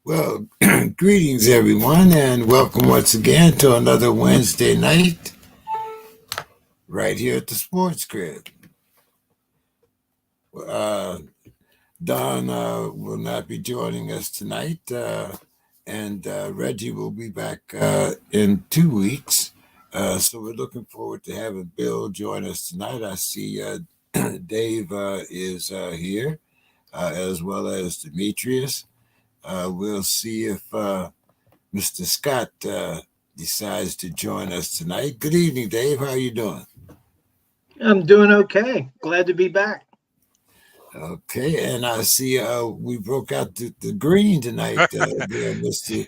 Well, greetings everyone, and welcome once again to another Wednesday night right here at the Sports Crib. Uh, Don will not be joining us tonight, and Reggie will be back in 2 weeks. So we're looking forward to having Bill join us tonight. I see Dave is here, as well as Demetrius. We'll see if Mr. Scott decides to join us tonight. Good evening, Dave. How are you doing? I'm doing okay. Glad to be back. Okay, and I see we broke out the green tonight, there, Mr.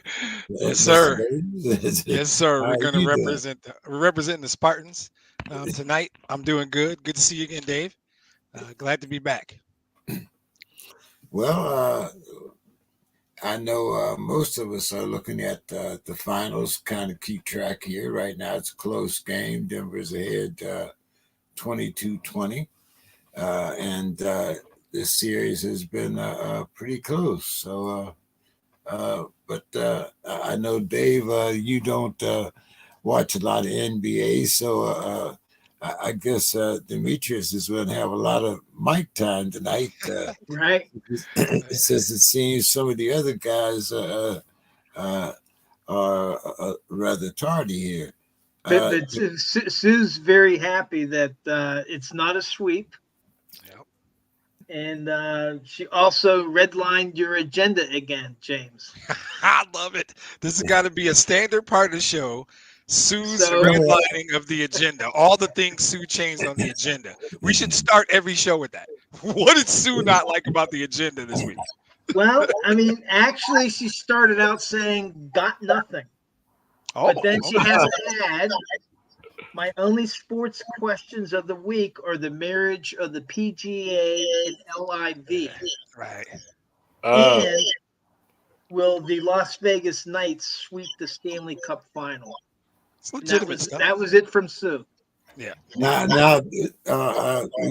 Yes, sir. Davis. Yes, sir. How We're are going to you doing? we're representing the Spartans tonight. I'm doing good. Good to see you again, Dave. Glad to be back. Well, I know most of us are looking at the finals, kind of keep track here. Right now, it's a close game. Denver's ahead 22-20. And this series has been pretty close. So, but I know, Dave, you don't watch a lot of NBA. So I guess Demetrius is going to have a lot of mic time tonight. Right. Since it seems some of the other guys are rather tardy here. But Sue's very happy that it's not a sweep. Yep. And she also redlined your agenda again, James. I love it. This has got to be a standard part of the show. Sue's So- redlining of the agenda. All the things Sue changed on the agenda. We should start every show with that. What did Sue not like about the agenda this week? Well, I mean, actually, she started out saying got nothing. Oh, But then she has to add, my only sports questions of the week are the marriage of the PGA and LIV. right. And will the Las Vegas Knights sweep the Stanley Cup final? It's And legitimate stuff. that was it from Sue. Yeah. Now,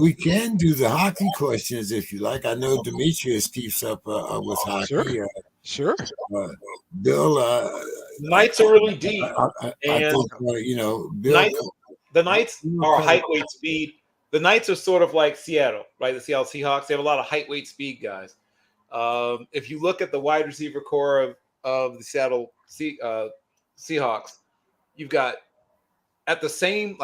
we can do the hockey questions if you like. I know Demetrius keeps up with hockey. Sure. Bill, Knights are really deep. I And think, Bill. the Knights are height, weight, speed. The Knights are sort of like Seattle, right? The Seattle Seahawks. They have a lot of height, weight, speed guys. If you look at the wide receiver core of the Seattle Seahawks, you've got at the same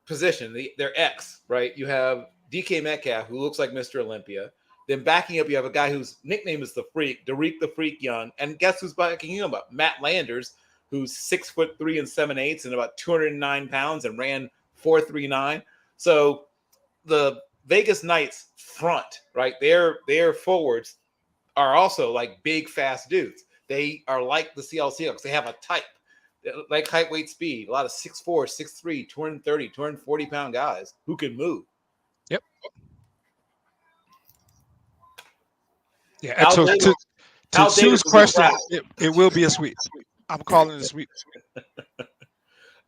position, their X, right? You have DK Metcalf, who looks like Mr. Olympia. Then backing up, you have a guy whose nickname is the Freak, Derek the Freak Young. And guess who's backing him up? Matt Landers, who's 6'3" and 7/8" and about 209 pounds and ran 4.39. So the Vegas Knights front, right? Their forwards are also like big, fast dudes. They are like the Seattle Seahawks. They have a type, like height, weight, speed. A lot of 6'4", 6'3", 230, 240-pound guys who can move. Yep. Yeah. And so to Sue's question, it will be a sweep. I'm calling it a sweep.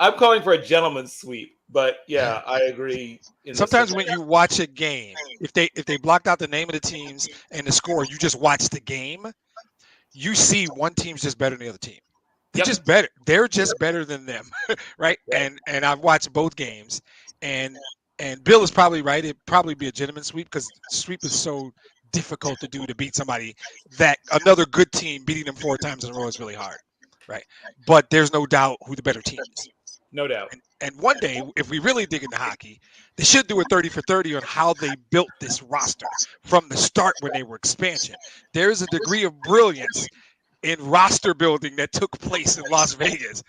I'm calling for a gentleman's sweep, but yeah, I agree. Sometimes when you watch a game, if they blocked out the name of the teams and the score, you just watch the game, you see one team's just better than the other team. They're just better. They're just better than them, right? And I've watched both games, and Bill is probably right. It'd probably be a gentleman's sweep because sweep is so difficult to do to beat somebody that another good team beating them 4 times in a row is really hard, right? But there's no doubt who the better team is. No doubt. And one day, if we really dig into hockey, they should do a 30 for 30 on how they built this roster from the start when they were expansion. There's a degree of brilliance in roster building that took place in Las Vegas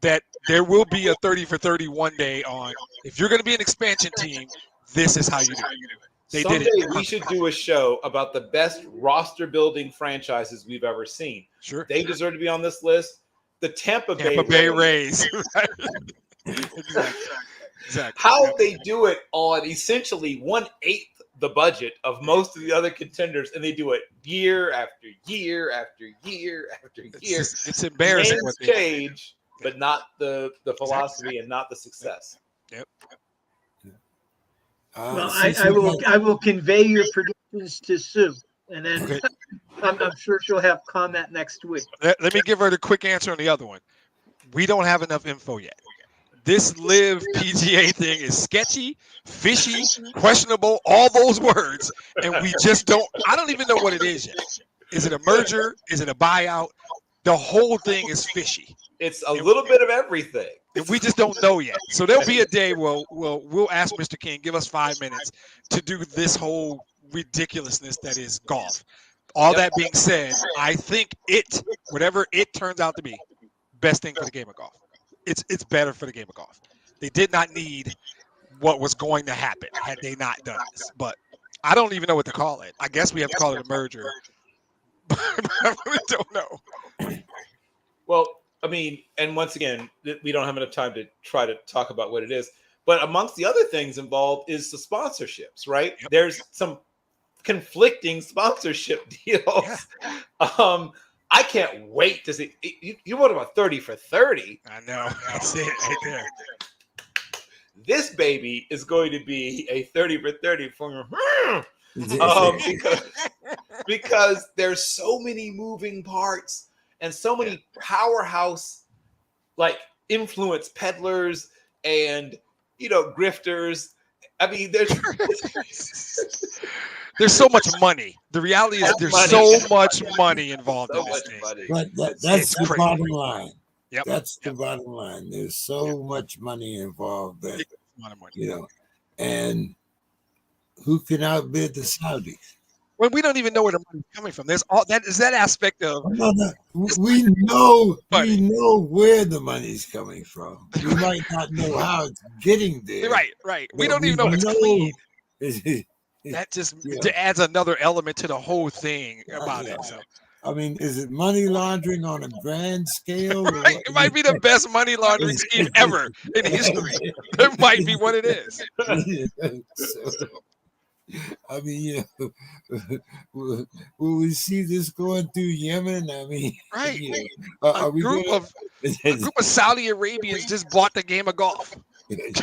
that there will be a 30 for 30 one day on, if you're going to be an expansion team, this is how you do it. Someday we should do a show about the best roster building franchises we've ever seen. Sure. They deserve to be on this list. The Tampa Bay Rays. Exactly. How they do it on essentially 1/8 the budget of most of the other contenders, and they do it year after year after year after year. It's embarrassing. Names change, but not the philosophy and not the success. Yep. Well, I will convey your predictions to Sue And then Okay. I'm sure she'll have comment next week. Let me give her the quick answer on the other one. We don't have enough info yet. This live PGA thing is sketchy, fishy, questionable, all those words, and we just don't. I don't even know what it is yet. Is it a merger? Is it a buyout? The whole thing is fishy. It's a little bit of everything. And we just don't know yet. So there'll be a day where we'll ask Mr. King, give us 5 minutes to do this whole ridiculousness that is golf. All that being said, I think whatever it turns out to be, best thing for the game of golf. It's better for the game of golf. They did not need what was going to happen had they not done this. But I don't even know what to call it. I guess we have to call it a merger. But I really don't know. Well, I mean, and once again, we don't have enough time to try to talk about what it is. But amongst the other things involved is the sponsorships, right? Yep. There's some conflicting sponsorship deals. Yeah. I can't wait to see. You wrote about 30 for 30. I know. That's it right there. This baby is going to be a 30 for 30 for because there's so many moving parts and so many powerhouse like influence peddlers and grifters. I mean, there's so much money. The reality is there's so much money involved in this thing. But that's the bottom line. Yep. That's the bottom line. There's so much money involved that and who can outbid the Saudis? Well, we don't even know where the money's coming from. There's all that is that aspect of we know where the money's coming from. We might not know how it's getting there. Right. We don't even know if it's clean. That That just adds another element to the whole thing about it. So. I mean, is it money laundering on a grand scale? Right. It might be the best money laundering scheme ever in history. That might be what it is. I mean, will we see this going through Yemen? I mean, right. A group of Saudi Arabians just bought the game of golf. It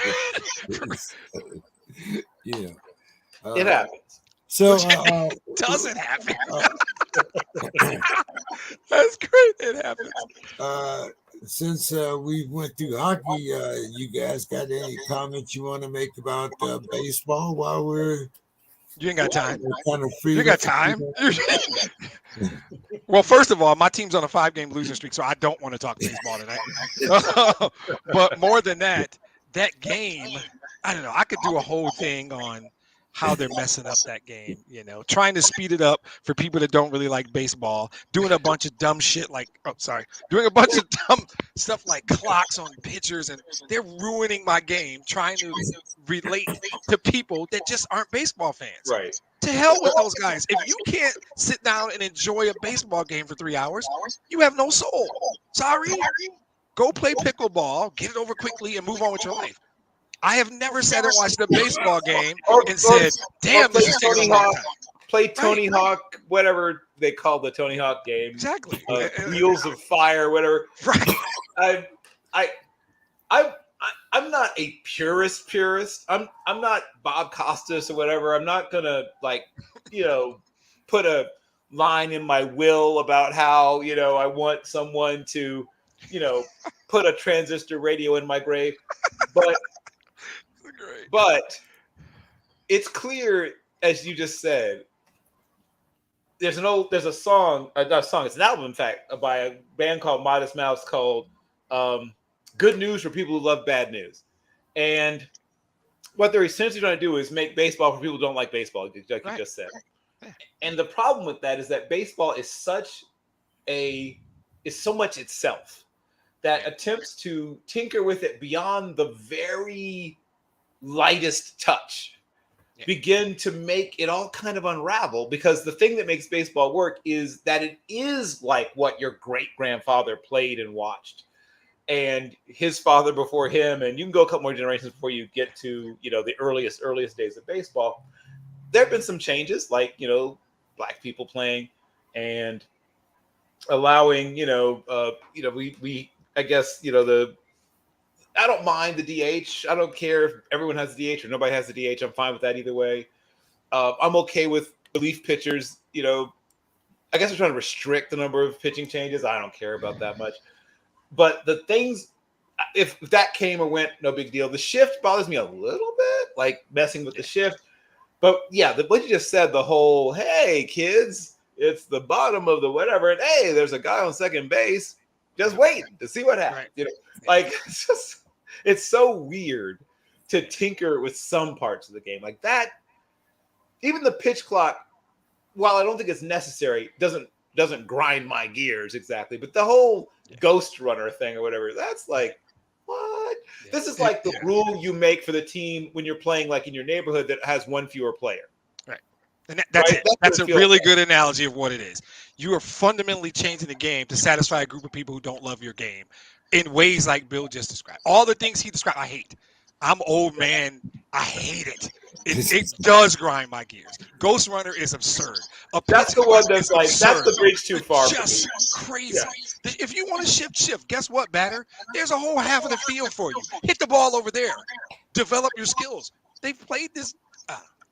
happens. So doesn't happen. That's great. It happens. Since we went through hockey, you guys got any comments you want to make about baseball while we're? You ain't got time. Kind of free. You got time. Well, first of all, my team's on a 5-game losing streak, so I don't want to talk baseball tonight. But more than that game, I don't know. I could do a whole thing on how they're messing up that game, trying to speed it up for people that don't really like baseball, doing a bunch of dumb shit doing a bunch of dumb stuff like clocks on pitchers, and they're ruining my game trying to relate to people that just aren't baseball fans. Right. To hell with those guys. If you can't sit down and enjoy a baseball game for 3 hours, you have no soul. Sorry. Go play pickleball, get it over quickly, and move on with your life. I have never sat and watched a baseball game and said, damn, this is taking a long time. Play Tony Hawk, whatever they call the Tony Hawk game. Exactly. Wheels of Fire, whatever. Right. I'm not a purist. I'm not Bob Costas or whatever. I'm not gonna put a line in my will about how I want someone to put a transistor radio in my grave. But it's clear, as you just said, there's a song, not a song, it's an album, in fact, by a band called Modest Mouse called Good News for People Who Love Bad News. And what they're essentially trying to do is make baseball for people who don't like baseball, like you just said. And the problem with that is that baseball is so much itself that attempts to tinker with it beyond the very lightest touch begin to make it all kind of unravel, because the thing that makes baseball work is that it is like what your great grandfather played and watched, and his father before him, and you can go a couple more generations before you get to the earliest days of baseball. There have been some changes, like black people playing and allowing we I guess I don't mind the DH. I don't care if everyone has the DH or nobody has the DH. I'm fine with that either way. I'm okay with relief pitchers I guess we're trying to restrict the number of pitching changes. I don't care about that much. But the things, if that came or went, no big deal. The shift bothers me a little bit, like messing with the shift. But yeah, what you just said, the whole, hey, kids, it's the bottom of the whatever, and hey, there's a guy on second base. Just waiting to see what happens. Right. Like it's so weird to tinker with some parts of the game like that. Even the pitch clock, while I don't think it's necessary, doesn't grind my gears exactly. But the whole ghost runner thing or whatever, that's like, what? Yeah. This is like the rule you make for the team when you're playing like in your neighborhood that has one fewer player. Right. And that's it. That's a really good analogy of what it is. You are fundamentally changing the game to satisfy a group of people who don't love your game in ways like Bill just described. All the things he described, I hate. I'm old man. I hate it. It does grind my gears. Ghost Runner is absurd. That's the one that's like, that's the bridge too far. Just crazy. Yeah. If you want to shift, guess what, batter? There's a whole half of the field for you. Hit the ball over there. Develop your skills. They've played this.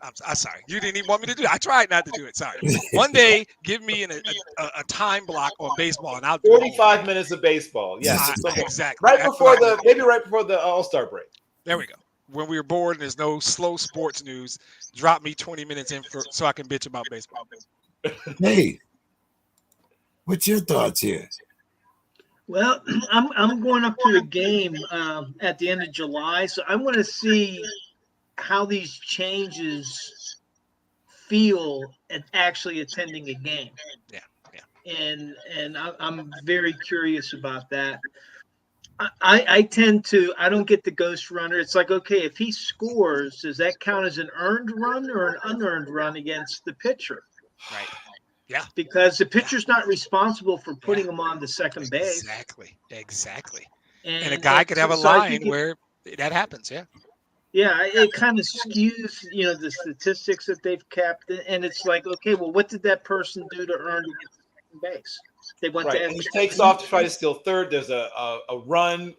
I'm sorry. You didn't even want me to do it. I tried not to do it. Sorry. One day, give me a time block on baseball, and I'll do 45 minutes of baseball. Yes, exactly. Right before the All-Star break. There we go. When we were bored and there's no slow sports news, drop me 20 minutes in so I can bitch about baseball. Hey, what's your thoughts here? Well, I'm going up to a game at the end of July, so I want to see how these changes feel at actually attending a game. Yeah. And I'm very curious about that. I tend to, I don't get the ghost runner. It's like, okay, if he scores, does that count as an earned run or an unearned run against the pitcher? Right. Yeah. Because the pitcher's not responsible for putting him on to second base. Exactly. And a guy could have a line where that happens. Yeah. Yeah. It kind of skews, the statistics that they've kept. And it's like, okay, well, what did that person do to earn to get to second base? They went to he takes off to try to steal third. There's a run,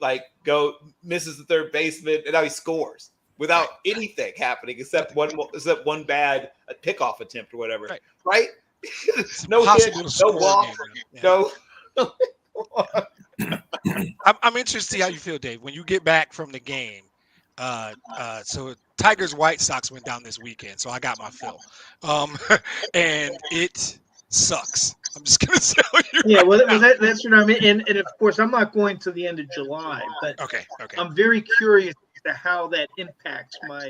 misses the third baseman, and now he scores without anything happening except one bad pickoff attempt or whatever. Right? No hit, no walk, no. I'm interested to see how you feel, Dave, when you get back from the game. So Tigers White Sox went down this weekend, so I got my fill, and it sucks. I'm just gonna tell you. Yeah, that's what I mean. And of course, I'm not going to the end of July, but okay. I'm very curious as to how that impacts my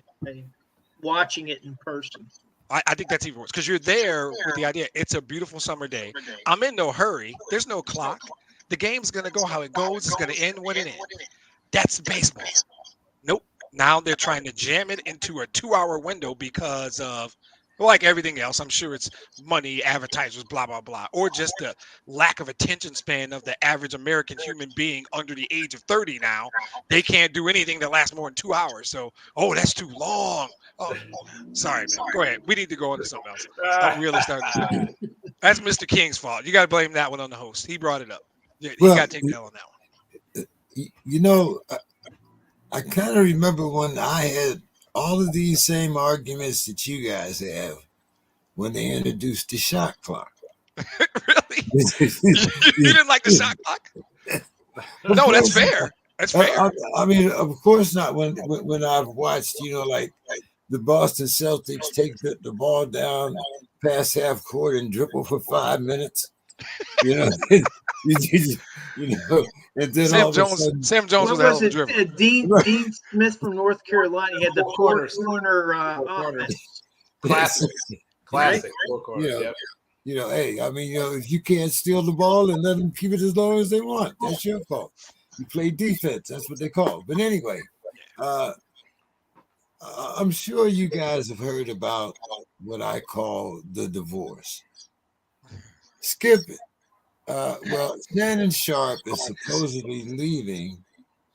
watching it in person. I think that's even worse because you're there with the idea. It's a beautiful summer day. I'm in no hurry. There's no clock. The game's gonna go how it goes. It's gonna end when it ends. That's baseball. Nope. Now they're trying to jam it into a 2-hour window because of. Like everything else, I'm sure it's money, advertisers, blah, blah, blah, or just the lack of attention span of the average American human being under the age of 30 now. They can't do anything that lasts more than 2 hours. So, that's too long. Oh, sorry, man. Go ahead. We need to go on to something else. I'm really starting to That's Mr. King's fault. You got to blame that one on the host. He brought it up. Yeah, you got to take that on that one. I kind of remember when I had all of these same arguments that you guys have when they introduced the shot clock. Really? You didn't like the shot clock? No, that's fair. That's fair. I mean, of course not. When I've watched, like the Boston Celtics take the ball down past half court and dribble for 5 minutes, and then Sam Jones was a hell of a dribble. Dean Smith from North Carolina. He had the corner classic. Four corners. Hey, I mean, if you can't steal the ball and let them keep it as long as they want, that's your fault. You play defense. That's what they call. But anyway, I'm sure you guys have heard about what I call the divorce. Skip it. Shannon Sharpe is supposedly leaving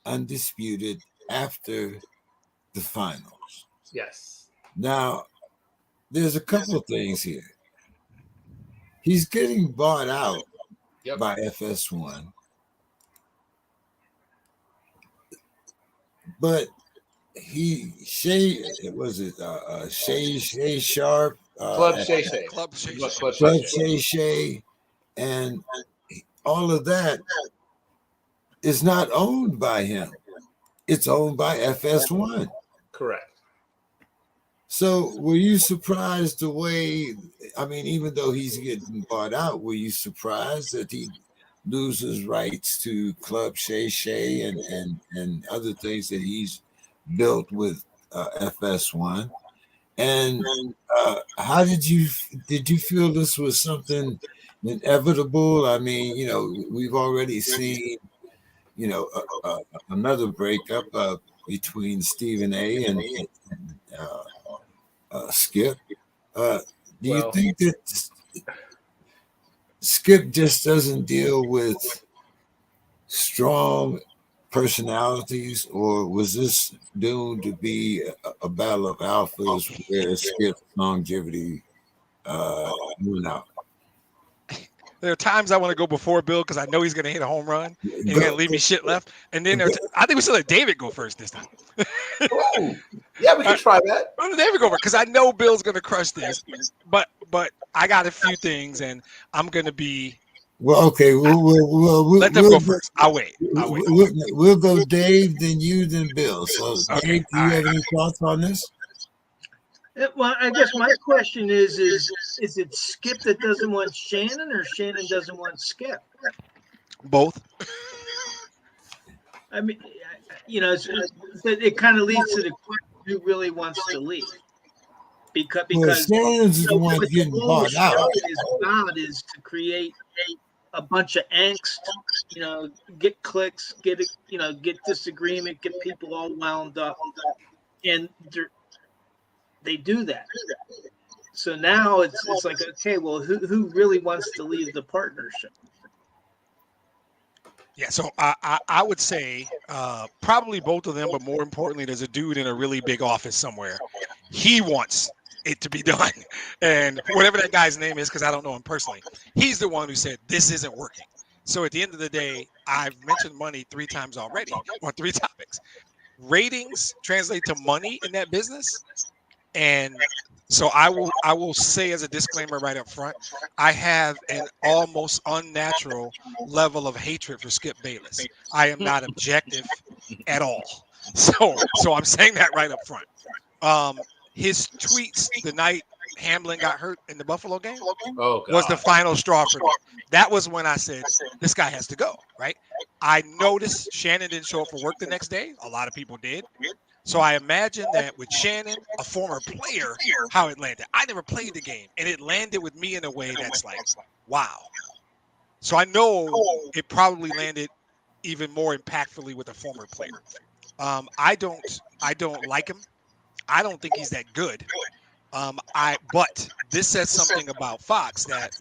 Undisputed after the finals. Yes. Now, there's a couple of things here. He's getting bought out by FS1. But Shay Sharpe Club Shay Shay. Club Shay Club Club Shay Shay Shay. Shay, and all of that is not owned by him. It's owned by FS1. Correct. So were you surprised the way, I mean, even though he's getting bought out, were you surprised that he loses rights to Club Shay Shay and other things that he's built with FS1? And how did you feel this was something inevitable? I mean, you know, we've already seen, you know, another breakup between Stephen A. and Skip. Do you think that Skip just doesn't deal with strong personalities, or was this doomed to be a battle of alphas where Skip's longevity went out? There are times I want to go before Bill because I know he's going to hit a home run. He's going to leave me shit left. And then I think we should let David go first this time. Oh, yeah, we can try that. Let David go first because I know Bill's going to crush this. But I got a few things, and I'm going to be. Well, okay. We'll let them go first. I'll wait. We'll go Dave, then you, then Bill. So, okay. Dave, do you have any thoughts on this? Well, I guess my question is it Skip that doesn't want Shannon, or Shannon doesn't want Skip? Both. I mean, you know, it kind of leads to the question: who really wants to leave? Because Shannon's the one getting bought out. Is to create a bunch of angst, you know, get clicks, get disagreement, get people all wound up, and they do that. So now it's like, okay, well, who really wants to leave the partnership? Yeah, so I would say probably both of them, but more importantly, there's a dude in a really big office somewhere. He wants it to be done. And whatever that guy's name is, because I don't know him personally, he's the one who said, this isn't working. So at the end of the day, I've mentioned money 3 times already on 3 topics. Ratings translate to money in that business. And so I will say as a disclaimer right up front, I have an almost unnatural level of hatred for Skip Bayless. I am not objective at all. So I'm saying that right up front. His tweets the night Hamlin got hurt in the Buffalo game was the final straw for me. That was when I said, this guy has to go, right? I noticed Shannon didn't show up for work the next day. A lot of people did. So I imagine that with Shannon, a former player, how it landed. I never played the game, and it landed with me in a way that's like, wow. So I know it probably landed even more impactfully with a former player. I don't like him. I don't think he's that good. But this says something about Fox that,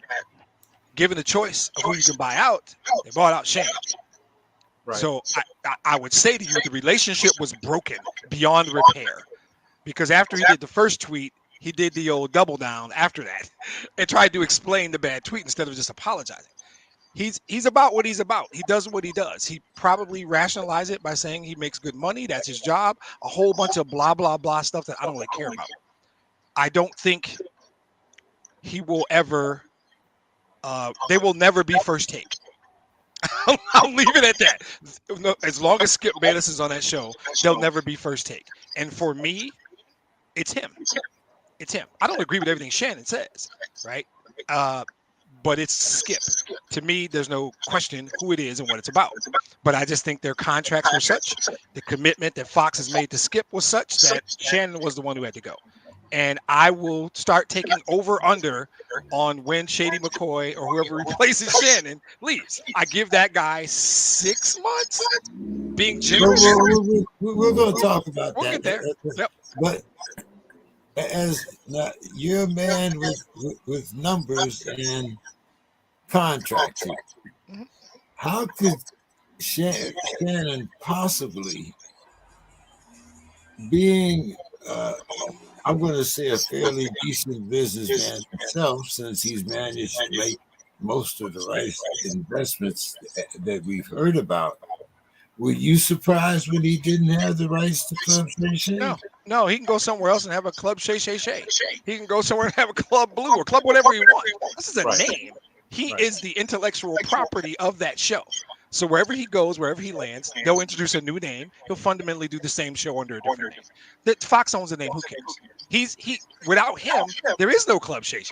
given the choice of who you can buy out, they bought out Shannon. Right. So I would say to you, the relationship was broken beyond repair, because after he did the first tweet, he did the old double down after that and tried to explain the bad tweet instead of just apologizing. He's about what he's about. He does what he does. He probably rationalized it by saying he makes good money. That's his job. A whole bunch of blah, blah, blah stuff that I don't really care about. I don't think he will ever they will never be first take. I'll leave it at that. As long as Skip Bayless is on that show, they'll never be first take. And for me, it's him. It's him. I don't agree with everything Shannon says, right? But it's Skip. To me, there's no question who it is and what it's about. But I just think their contracts were such, the commitment that Fox has made to Skip was such that Shannon was the one who had to go. And I will start taking over/under on when Shady McCoy or whoever replaces Shannon leaves. I give that guy 6 months. Being generous. We're going to talk about we'll that. Get there. Yep. But as you're a man with numbers and contracts, how could Shannon possibly, being I'm going to say a fairly decent businessman himself, since he's managed to make most of the right investments that we've heard about. Were you surprised when he didn't have the rights to Club Station? No, No, he can go somewhere else and have a club Shay. He can go somewhere and have a club Blue or club whatever he wants. This is a Right. name. He is the intellectual property of that show. So wherever he goes, wherever he lands, they'll introduce a new name. He'll fundamentally do the same show under a different name. That Fox owns the name. Who cares? He without him, there is no club Shay.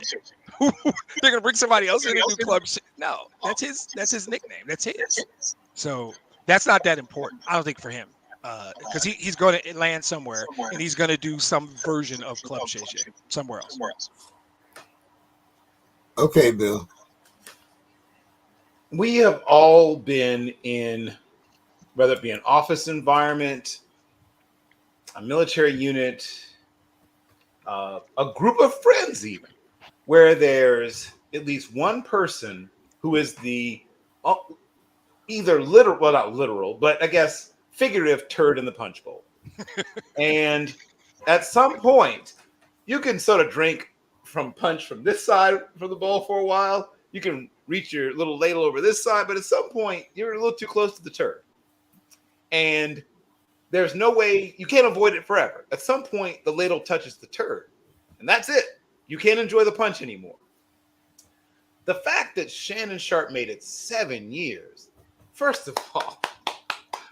They're gonna bring somebody else in and do club Shay. No, that's his nickname. That's his. So that's not that important, I don't think, for him. Because he's going to land somewhere and he's going to do some version of Club Shay somewhere else. Okay, Bill. We have all been in, whether it be an office environment, a military unit, a group of friends even, where there's at least one person who is the either literal, well, not literal, but I guess figurative turd in the punch bowl. And at some point, you can sort of drink from punch from this side from the bowl for a while. You can reach your little ladle over this side, but at some point, you're a little too close to the turd. And there's no way, you can't avoid it forever. At some point, the ladle touches the turd, and that's it. You can't enjoy the punch anymore. The fact that Shannon Sharpe made it 7 years, first of all,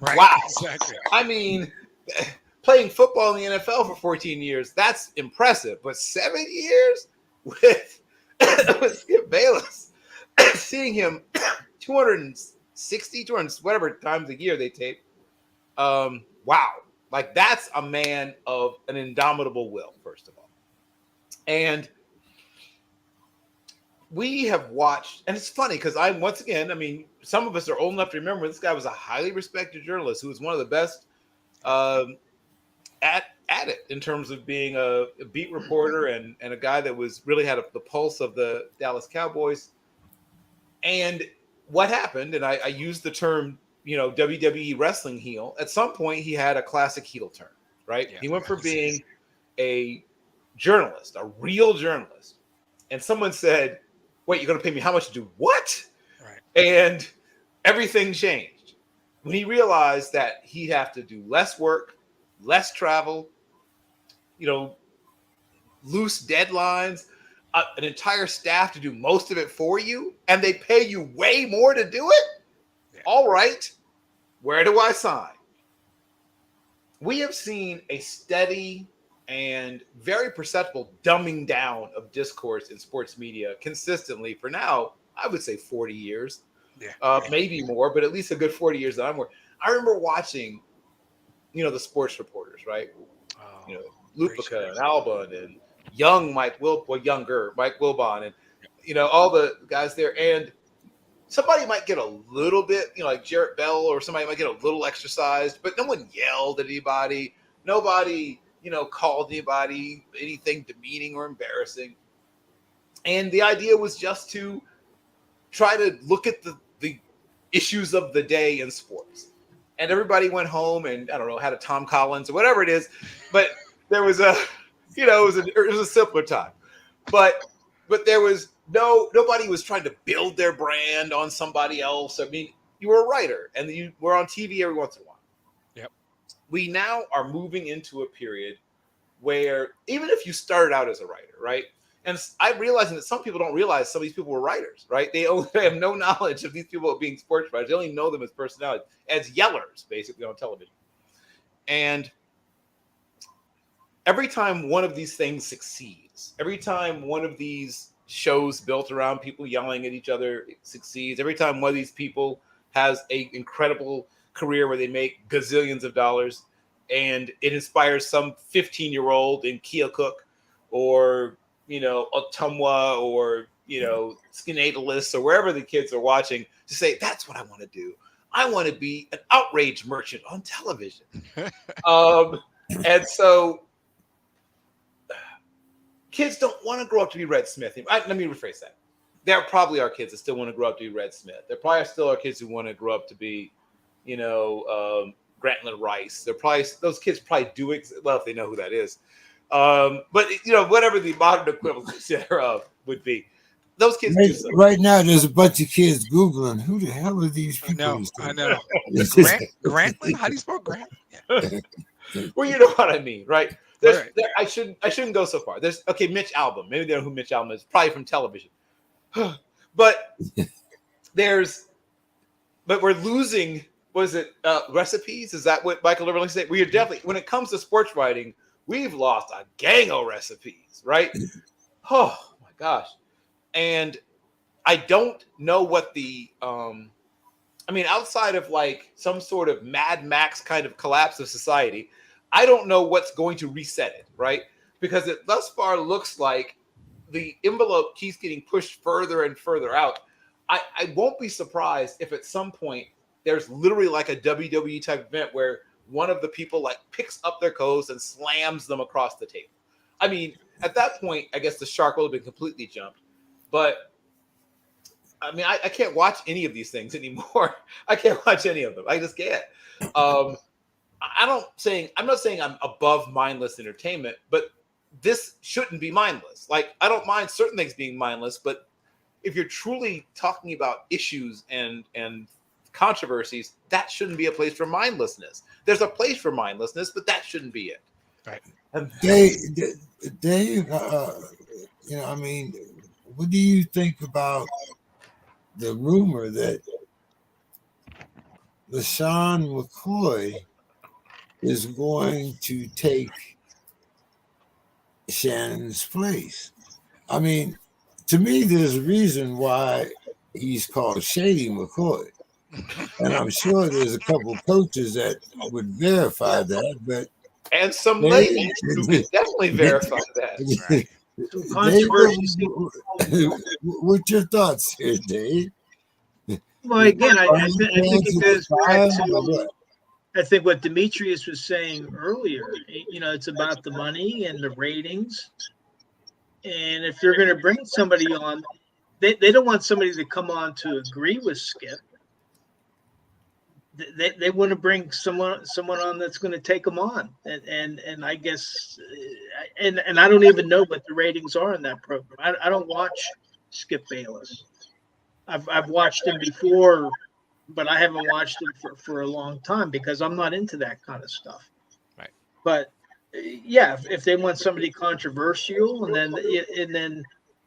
right, wow. Exactly. I mean, playing football in the NFL for 14 years, that's impressive. But 7 years with Skip Bayless, seeing him 260, 200, whatever times a year they tape. Wow. Like, that's a man of an indomitable will, first of all. And we have watched, and it's funny because once again, I mean, some of us are old enough to remember this guy was a highly respected journalist who was one of the best at it in terms of being a beat reporter and a guy that was really had the pulse of the Dallas Cowboys. And what happened, and I used the term, WWE wrestling heel. At some point, he had a classic heel turn, right? Yeah, he went from being a journalist, a real journalist, and someone said, wait, you're going to pay me how much to do what? Right. And everything changed when he realized that he'd have to do less work, less travel, loose deadlines, an entire staff to do most of it for you, and they pay you way more to do it? Yeah. All right, where do I sign? We have seen a steady and very perceptible dumbing down of discourse in sports media consistently for now, I would say 40 years, maybe more, but at least a good 40 years that I'm working. I remember watching, the sports reporters, right? Lupica and Alban and younger Mike Wilbon and, all the guys there. And somebody might get a little bit, like Jarrett Bell or somebody might get a little exercised, but no one yelled at anybody. Nobody called anybody anything demeaning or embarrassing. And the idea was just to try to look at the issues of the day in sports. And everybody went home and, I don't know, had a Tom Collins or whatever it is. But there was it was a simpler time. But there was nobody was trying to build their brand on somebody else. I mean, you were a writer and you were on TV every once in a while. We now are moving into a period where even if you started out as a writer, right? And I'm realizing that some people don't realize some of these people were writers, right? They have no knowledge of these people being sports writers. They only know them as personalities, as yellers, basically, on television. And every time one of these things succeeds, every time one of these shows built around people yelling at each other succeeds, every time one of these people has an incredible career where they make gazillions of dollars and it inspires some 15-year-old in Keokuk or, Ottumwa or, Skaneatelis or wherever the kids are watching to say, that's what I want to do. I want to be an outrage merchant on television. And so kids don't want to grow up to be Red Smith. Let me rephrase that. There probably are kids that still want to grow up to be Red Smith. There probably still are kids who want to grow up to be Grantland Rice. Those kids probably do if they know who that is. But whatever the modern equivalent thereof would be, those kids do so. Right now, there's a bunch of kids Googling who the hell are these people. I know. Grantland? How do you spell Grant? Yeah. Well, you know what I mean, right? Right. I shouldn't go so far. There's Mitch Albom. Maybe they know who Mitch Albom is. Probably from television. But we're losing. Was it recipes? Is that what Michael Liberty said? We are definitely, when it comes to sports writing, we've lost a gang of recipes, right? Oh my gosh. And I don't know what the outside of like some sort of Mad Max kind of collapse of society, I don't know what's going to reset it, right? Because it thus far looks like the envelope keeps getting pushed further and further out. I won't be surprised if at some point there's literally like a WWE type event where one of the people like picks up their clothes and slams them across the table. I mean, at that point, I guess the shark will have been completely jumped. But I mean, I can't watch any of these things anymore. I can't watch any of them. I just can't. I'm not saying I'm above mindless entertainment, but this shouldn't be mindless. Like, I don't mind certain things being mindless, but if you're truly talking about issues and controversies, that shouldn't be a place for mindlessness. There's a place for mindlessness, but that shouldn't be it. Right. Dave, what do you think about the rumor that Leshaun McCoy is going to take Shannon's place? I mean, to me, there's a reason why he's called Shady McCoy. And I'm sure there's a couple coaches that would verify that, but and some ladies who can definitely verify that. Dave, what's your thoughts here, Dave? Well, again, I think it goes back to I think what Demetrius was saying earlier. It's about the money and the ratings. And if they're going to bring somebody on, they don't want somebody to come on to agree with Skip. They want to bring someone on that's going to take them on, and I guess, and I don't even know what the ratings are in that program. I don't watch Skip Bayless. I've watched him before, but I haven't watched him for a long time because I'm not into that kind of stuff. Right. But yeah, if they want somebody controversial, and then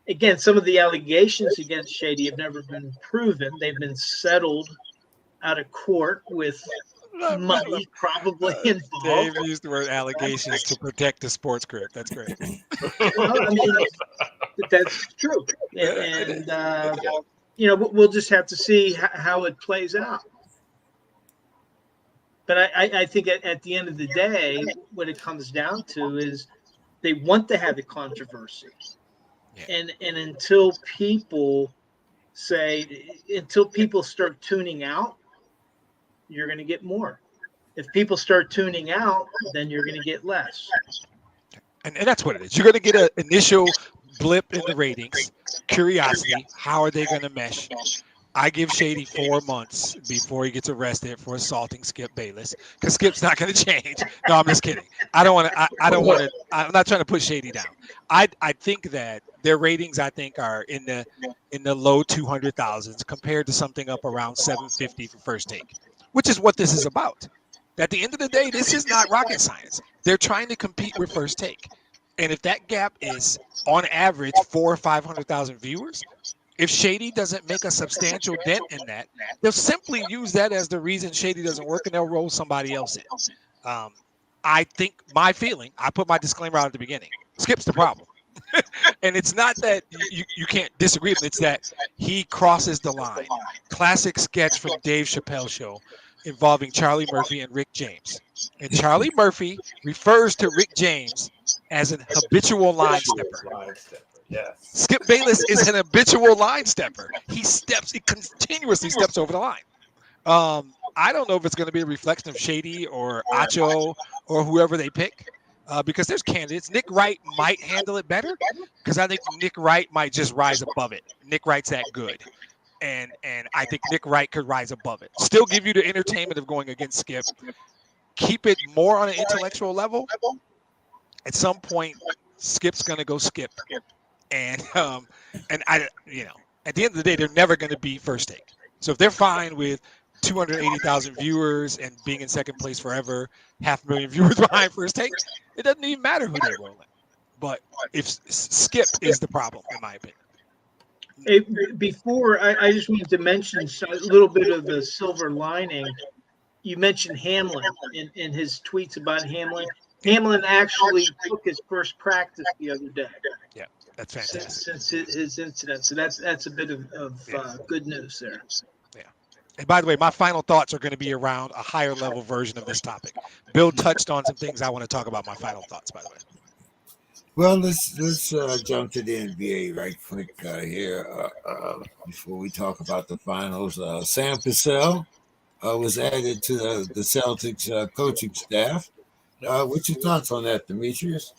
again, some of the allegations against Shady have never been proven. They've been settled out of court with money probably involved. Dave used the word allegations to protect the SPORTSKRIB. That's great. Well, I mean, that's true. And we'll just have to see how it plays out. But I think at the end of the day, what it comes down to is they want to have the controversy. Yeah. And until people start tuning out, you're going to get more. If people start tuning out, then you're going to get less. And that's what it is. You're going to get an initial blip in the ratings, curiosity. How are they going to mesh? I give Shady 4 months before he gets arrested for assaulting Skip Bayless, because Skip's not going to change. No, I'm just kidding. I don't want to. I'm not trying to put Shady down. I think that their ratings, I think, are in the low 200,000s compared to something up around 750 for First Take, which is what this is about. At the end of the day, this is not rocket science. They're trying to compete with First Take, and if that gap is on average 400,000 or 500,000 viewers. If Shady doesn't make a substantial dent in that, they'll simply use that as the reason Shady doesn't work, and they'll roll somebody else in. I think my feeling, I put my disclaimer out at the beginning, Skip's the problem. And it's not that you can't disagree with him, it's that he crosses the line. Classic sketch from Dave Chappelle Show involving Charlie Murphy and Rick James. And Charlie Murphy refers to Rick James as an habitual line stepper. Yes. Skip Bayless is an habitual line stepper. He continuously steps over the line. I don't know if it's going to be a reflection of Shady or Acho or whoever they pick, because there's candidates. Nick Wright might handle it better, because I think Nick Wright might just rise above it. Nick Wright's that good. And I think Nick Wright could rise above it. Still give you the entertainment of going against Skip. Keep it more on an intellectual level. At some point, Skip's going to go Skip. And at the end of the day, they're never going to be First Take. So if they're fine with 280,000 viewers and being in second place forever, 500,000 viewers behind First Take, it doesn't even matter who they roll in. But if Skip is the problem, in my opinion. Hey, before, I just wanted to mention a little bit of the silver lining. You mentioned Hamlin in his tweets about Hamlin. Hamlin actually took his first practice the other day. Yeah, that's fantastic. Since his incident. So that's a bit of good news there. Yeah. And by the way, my final thoughts are going to be around a higher level version of this topic. Bill touched on some things I want to talk about. My final thoughts, by the way. Well, let's jump to the NBA right quick here before we talk about the finals. Sam Cassel was added to the Celtics coaching staff. What's your thoughts on that, Demetrius?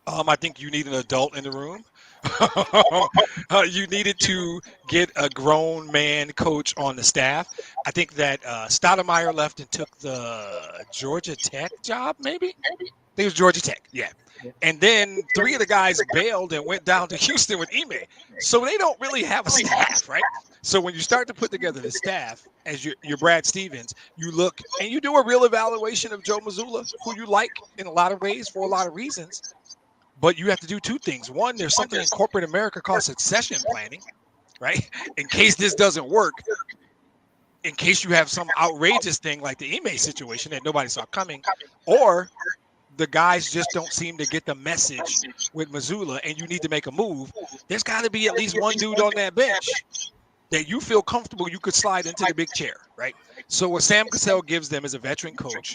I think you need an adult in the room. You needed to get a grown man coach on the staff. I think that Stoudemire left and took the Georgia Tech job, maybe? I think it was Georgia Tech, yeah. And then 3 of the guys bailed and went down to Houston with Ime. So they don't really have a staff, right? So when you start to put together the staff as your Brad Stevens, you look and you do a real evaluation of Joe Mazzulla, who you like in a lot of ways for a lot of reasons. But you have to do 2 things. One, there's something in corporate America called succession planning, right? In case this doesn't work, in case you have some outrageous thing like the Ime situation that nobody saw coming, or the guys just don't seem to get the message with Mazzulla and you need to make a move, there's got to be at least one dude on that bench that you feel comfortable you could slide into the big chair, right? So what Sam Cassel gives them is a veteran coach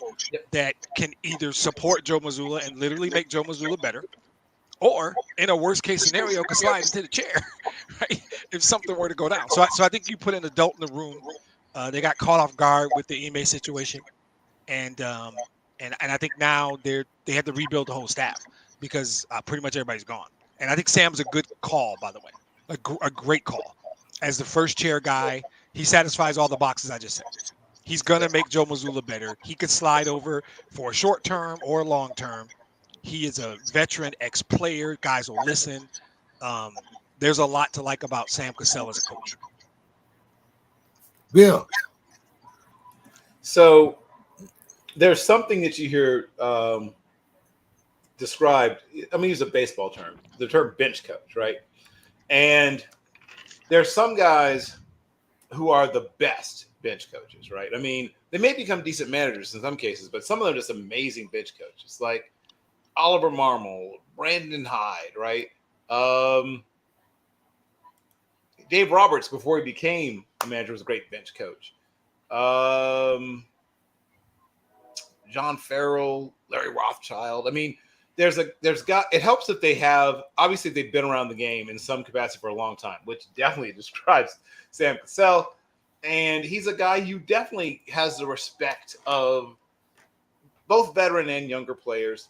that can either support Joe Mazzulla and literally make Joe Mazzulla better, or in a worst case scenario, could slide into the chair, right? If something were to go down. So I think you put an adult in the room. They got caught off guard with the Ime situation. And I think now they have to rebuild the whole staff because pretty much everybody's gone. And I think Sam's a good call, by the way, a great call. As the first chair guy, he satisfies all the boxes I just said. He's going to make Joe Mazzulla better. He could slide over for a short term or long term. He is a veteran ex-player. Guys will listen. There's a lot to like about Sam Cassel as a coach. Bill. So there's something that you hear described. I'm going to use a baseball term, the term bench coach, right? And there's some guys who are the best bench coaches, right? I mean, they may become decent managers in some cases, but some of them are just amazing bench coaches, like Oliver Marmol, Brandon Hyde, right? Dave Roberts, before he became a manager, was a great bench coach. John Farrell, Larry Rothschild. I mean, it helps that they have, obviously they've been around the game in some capacity for a long time, which definitely describes Sam Cassel. And he's a guy who definitely has the respect of both veteran and younger players.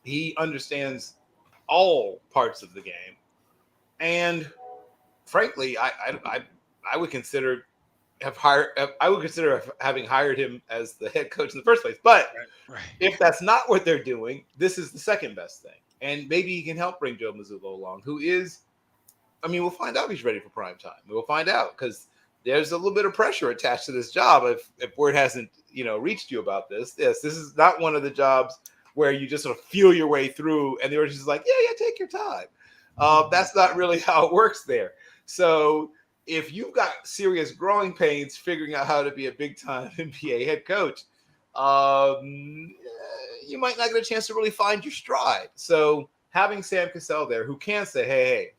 He understands all parts of the game. And frankly, I would consider having hired him as the head coach in the first place. But if that's not what they're doing, this is the second best thing. And maybe he can help bring Joe Mazzulla along, who is, I mean, we'll find out if he's ready for prime time. We'll find out because there's a little bit of pressure attached to this job. If word hasn't, reached you about this. Yes, this is not one of the jobs where you just sort of feel your way through and the organization's just like, yeah, take your time. That's not really how it works there. So if you've got serious growing pains figuring out how to be a big-time NBA head coach, you might not get a chance to really find your stride. So having Sam Cassel there who can say, hey,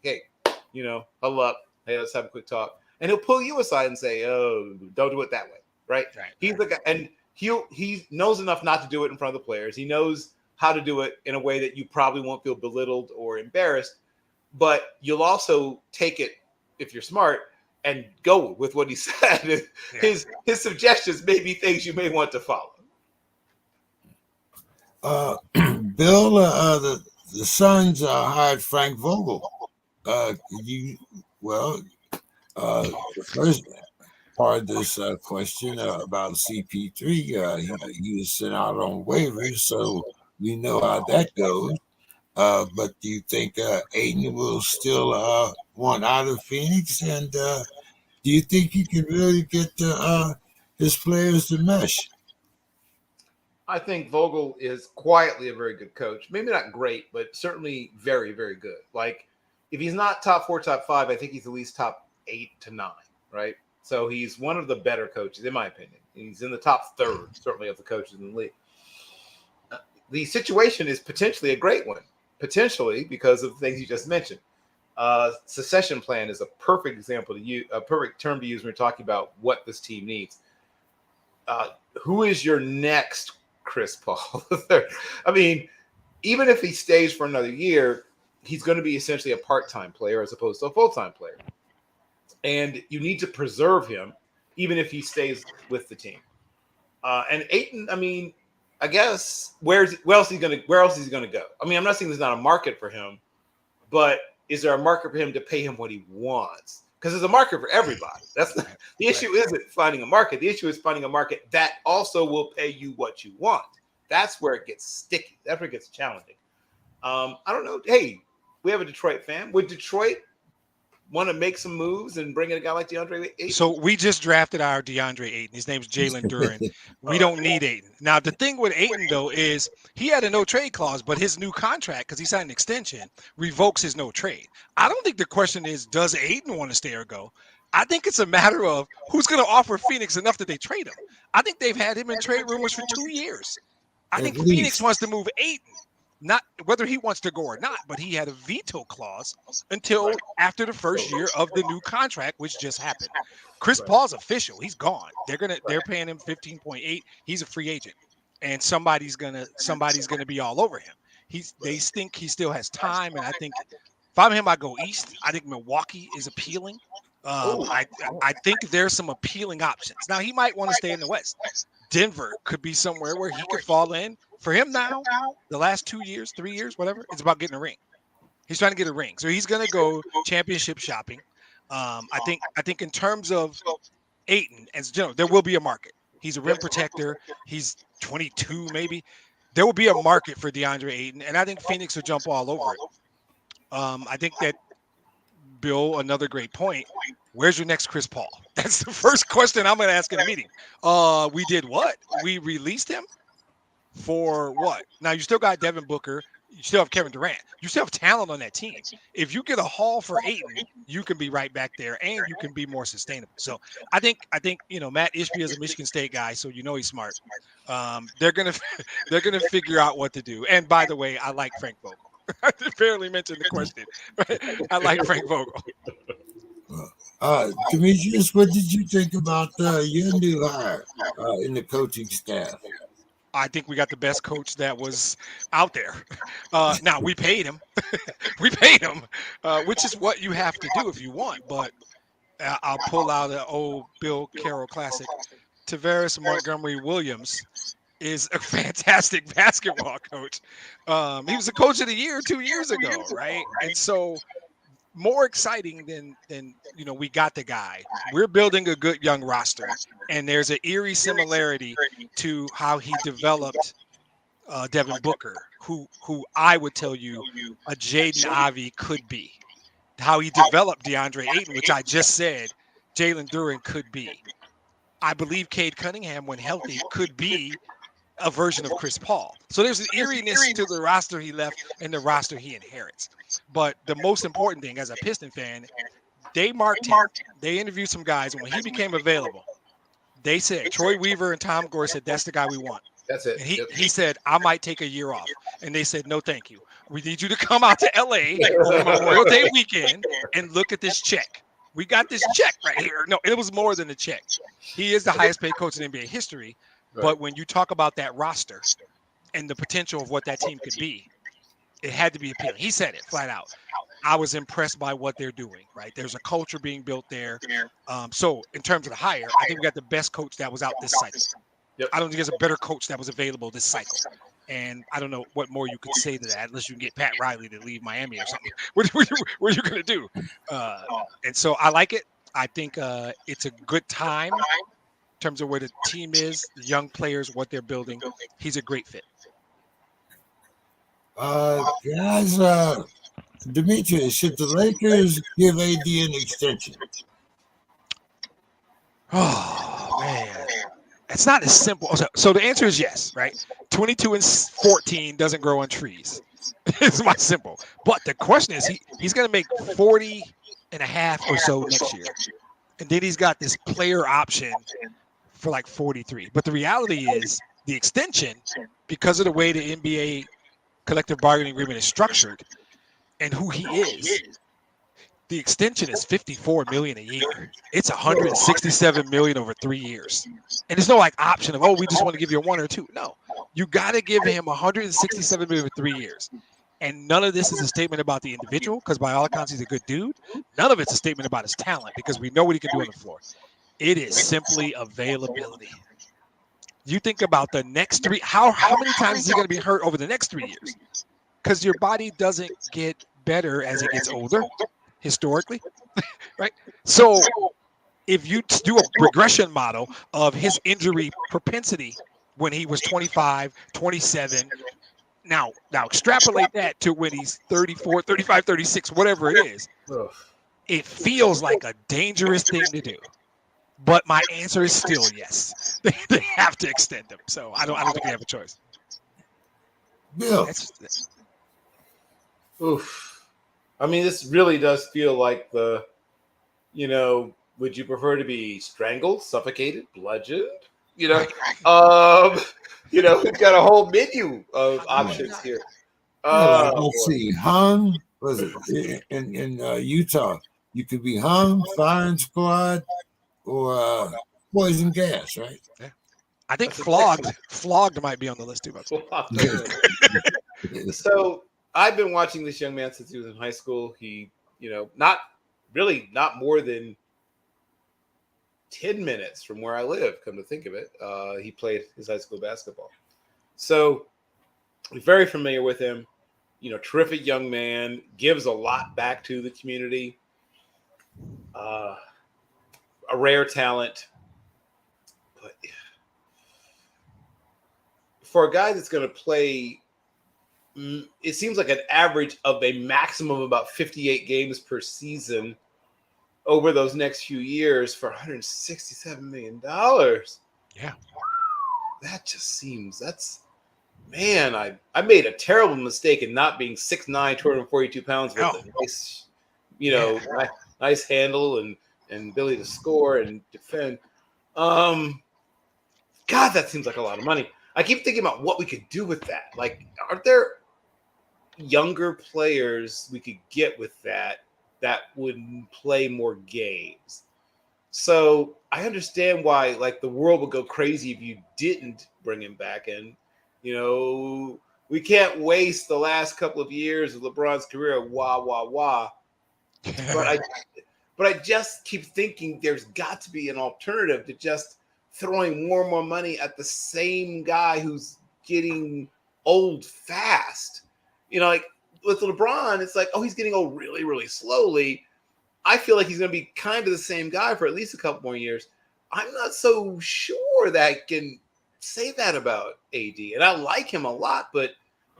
huddle up. Hey, let's have a quick talk. And he'll pull you aside and say, oh, don't do it that way, right? He's the guy, and he knows enough not to do it in front of the players. He knows how to do it in a way that you probably won't feel belittled or embarrassed, but you'll also take it, if you're smart, and go with what he said. His suggestions may be things you may want to follow. Bill, the Suns hired Frank Vogel. First part of this question about CP3, he was sent out on waivers, so we know how that goes. But do you think Ayton will still want out of Phoenix? And do Do you think he can really get his players to mesh? I think Vogel is quietly a very good coach. Maybe not great, but certainly very, very good. Like, if he's not top 4, top 5, I think he's at least top 8 to 9, right? So he's one of the better coaches, in my opinion. He's in the top third, certainly, of the coaches in the league. The situation is potentially a great one, potentially because of the things you just mentioned. Succession plan is a perfect example to use, a perfect term to use when we're talking about what this team needs. Who is your next Chris Paul III? I mean, even if he stays for another year, he's going to be essentially a part-time player as opposed to a full-time player. And you need to preserve him, even if he stays with the team. And Ayton, I mean, I guess where else is he going to go? I mean, I'm not saying there's not a market for him, but is there a market for him to pay him what he wants? Because there's a market for everybody. That's not, the issue isn't finding a market. The issue is finding a market that also will pay you what you want. That's where it gets sticky. That's where it gets challenging. I don't know. Hey, we have a Detroit fan. Would Detroit want to make some moves and bring in a guy like DeAndre Ayton? So we just drafted our DeAndre Ayton. His name's Jalen Duren. We don't need Ayton. Now, the thing with Ayton, though, is he had a no-trade clause, but his new contract, because he signed an extension, revokes his no-trade. I don't think the question is, does Ayton want to stay or go? I think it's a matter of who's going to offer Phoenix enough that they trade him. I think they've had him in trade rumors for 2 years. I think Phoenix wants to move Ayton. Not whether he wants to go or not, but he had a veto clause until after the first year of the new contract, which just happened. Chris Paul's official; he's gone. They're paying him 15.8. He's a free agent, and somebody's gonna be all over him. They think he still has time, and I think if I'm him, I go east. I think Milwaukee is appealing. I think there's some appealing options. Now he might want to stay in the West. Denver could be somewhere where he could fall in. For him now, the last 2 years, 3 years, whatever, it's about getting a ring. He's trying to get a ring. So he's going to go championship shopping. I think in terms of Ayton, as you know, there will be a market. He's a rim protector. He's 22 maybe. There will be a market for DeAndre Ayton, and I think Phoenix will jump all over it. I think that, Bill, another great point. Where's your next Chris Paul? That's the first question I'm going to ask in a meeting. We did what? We released him? For what? Now you still got Devin Booker, you still have Kevin Durant, you still have talent on that team. If you get a haul for Ayton, you can be right back there and you can be more sustainable. So I think Matt Ishbia is a Michigan State guy, so he's smart. They're gonna figure out what to do. And by the way, I like Frank Vogel. I barely mentioned the question. I like Frank Vogel. Demetrius, what did you think about your new hire in the coaching staff? I think we got the best coach that was out there. Now, we paid him. Which is what you have to do if you want. But I'll pull out an old Bill Carroll classic. Tavares Montgomery Williams is a fantastic basketball coach. He was the coach of the year 2 years ago, right? And so more exciting than we got the guy. We're building a good young roster, and there's an eerie similarity to how he developed Devin Booker, who I would tell you a Jaden Ivey could be. How he developed DeAndre Ayton, which I just said Jalen Duren could be. I believe Cade Cunningham, when healthy, could be a version of Chris Paul. So there's an eeriness to the roster he left and the roster he inherits. But the most important thing, as a Piston fan, they marked him. They interviewed some guys, and when he became available, they said, Troy Weaver and Tom Gore said, that's the guy we want. That's it. And he said, I might take a year off. And they said, no, thank you. We need you to come out to L.A. over Memorial Day weekend and look at this check. We got this check right here. No, it was more than a check. He is the highest paid coach in NBA history. Right. But when you talk about that roster and the potential of what that team could be, it had to be appealing. He said it flat out. I was impressed by what they're doing, right? There's a culture being built there. So in terms of the hire, I think we got the best coach that was out this cycle. Yep. I don't think there's a better coach that was available this cycle. And I don't know what more you could say to that, unless you can get Pat Riley to leave Miami or something. What are you going to do? And so I like it. I think it's a good time in terms of where the team is, the young players, what they're building. He's a great fit. Guys, Demetrius, should the Lakers give AD an extension? Oh man, it's not as simple. So the answer is yes, right? 22 and 14 doesn't grow on trees. It's my simple. But the question is, he's going to make 40 and a half or so next year, and then he's got this player option for like 43. But the reality is, the extension, because of the way the NBA collective bargaining agreement is structured and who he is, the extension is $54 million a year. It's $167 million over 3 years, and there's no like option of, oh, we just want to give you a 1 or 2. No, you got to give him $167 million over 3 years. And none of this is a statement about the individual, because by all accounts he's a good dude. None of it's a statement about his talent, because we know what he can do on the floor. It is simply availability. You think about the next 3. How many times is he going to be hurt over the next 3 years? Because your body doesn't get better as it gets older, historically, right? So if you do a regression model of his injury propensity when he was 25, 27, now extrapolate that to when he's 34, 35, 36, whatever it is, it feels like a dangerous thing to do. But my answer is still yes. They have to extend him. So I don't think they have a choice. Bill. Oof. I mean, this really does feel like the, would you prefer to be strangled, suffocated, bludgeoned? We've got a whole menu of options here. Let's see. Hung, was it in Utah? You could be hung, firing squad, or poison gas, right? Yeah. I think flogged might be on the list too. So I've been watching this young man since he was in high school. He, not more than 10 minutes from where I live, come to think of it. He played his high school basketball. So I'm very familiar with him. Terrific young man, gives a lot back to the community. A rare talent. But for a guy that's going to play, it seems like an average of a maximum of about 58 games per season over those next few years for $167 million. Yeah. That just seems, I made a terrible mistake in not being 6'9", 242 pounds with a nice, nice handle and ability to score and defend. God, that seems like a lot of money. I keep thinking about what we could do with that. Like, aren't there younger players we could get with that would play more games? So I understand why, like, the world would go crazy if you didn't bring him back. And, we can't waste the last couple of years of LeBron's career. But I just keep thinking there's got to be an alternative to just throwing more and more money at the same guy who's getting old fast. Like with LeBron, it's like, oh, he's getting old really, really slowly. I feel like he's going to be kind of the same guy for at least a couple more years. I'm not so sure that I can say that about AD. And I like him a lot, but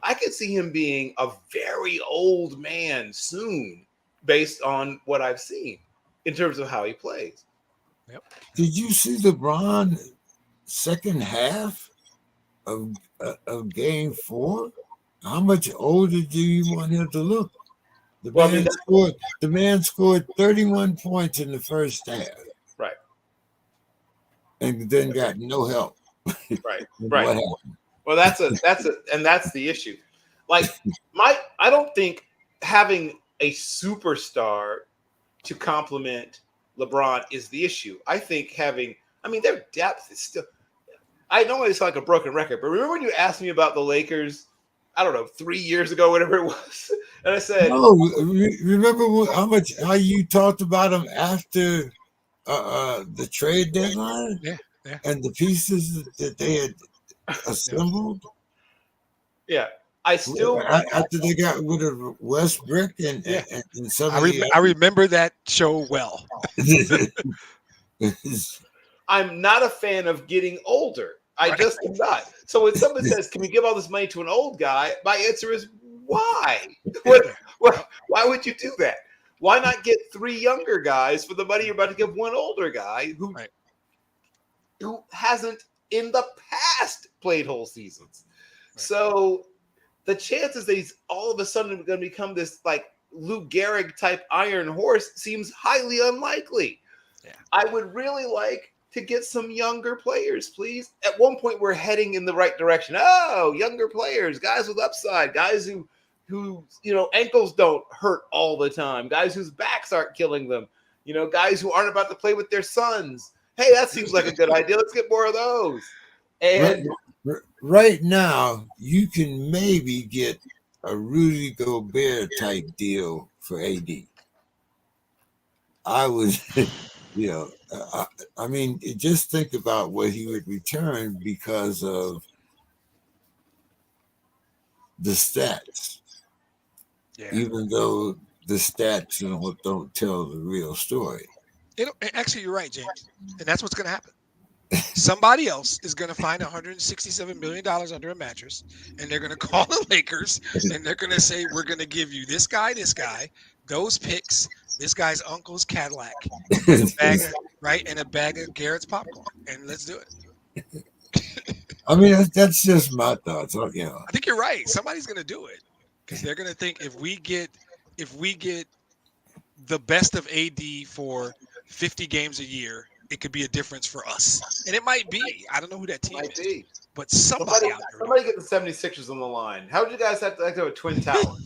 I could see him being a very old man soon based on what I've seen in terms of how he plays. Yep. Did you see LeBron second half of Game 4? How much older do you want him to look? The man scored 31 points in the first half, right, and then got no help. Right. Well, that's the issue. Like, I don't think having a superstar to complement LeBron is the issue. I think their depth is still. I know it's like a broken record, but remember when you asked me about the Lakers? I don't know, 3 years ago, whatever it was, and I said, "No, remember how you talked about them after the trade deadline, and the pieces that they had assembled." Yeah, I still after they got rid of Westbrook and some. I remember that show well. I'm not a fan of getting older. I just am not. So when someone says, "Can we give all this money to an old guy?" my answer is, why? Why would you do that? Why not get 3 younger guys for the money you're about to give one older guy who who hasn't in the past played whole seasons. Right. So the chances that he's all of a sudden going to become this like Lou Gehrig type iron horse seems highly unlikely. Yeah. I would really like to get some younger players, please. At one point, we're heading in the right direction. Oh, younger players, guys with upside, guys who ankles don't hurt all the time, guys whose backs aren't killing them, guys who aren't about to play with their sons. Hey, that seems like a good idea. Let's get more of those. And right now, you can maybe get a Rudy Gobert type deal for AD. I would, I mean, just think about what he would return because of the stats. Yeah. Even though the stats don't tell the real story. Actually, you're right, James. And that's what's going to happen. Somebody else is going to find $167 million under a mattress, and they're going to call the Lakers, and they're going to say, we're going to give you this guy, those picks, this guy's uncle's Cadillac, and a bag of Garrett's popcorn, and let's do it. I mean, that's just my thoughts. I think you're right. Somebody's going to do it because they're going to think if we get the best of AD for 50 games a year, it could be a difference for us. And it might be. I don't know who that team is. But somebody out there. Somebody get the 76ers on the line. How would you guys have to have a twin tower?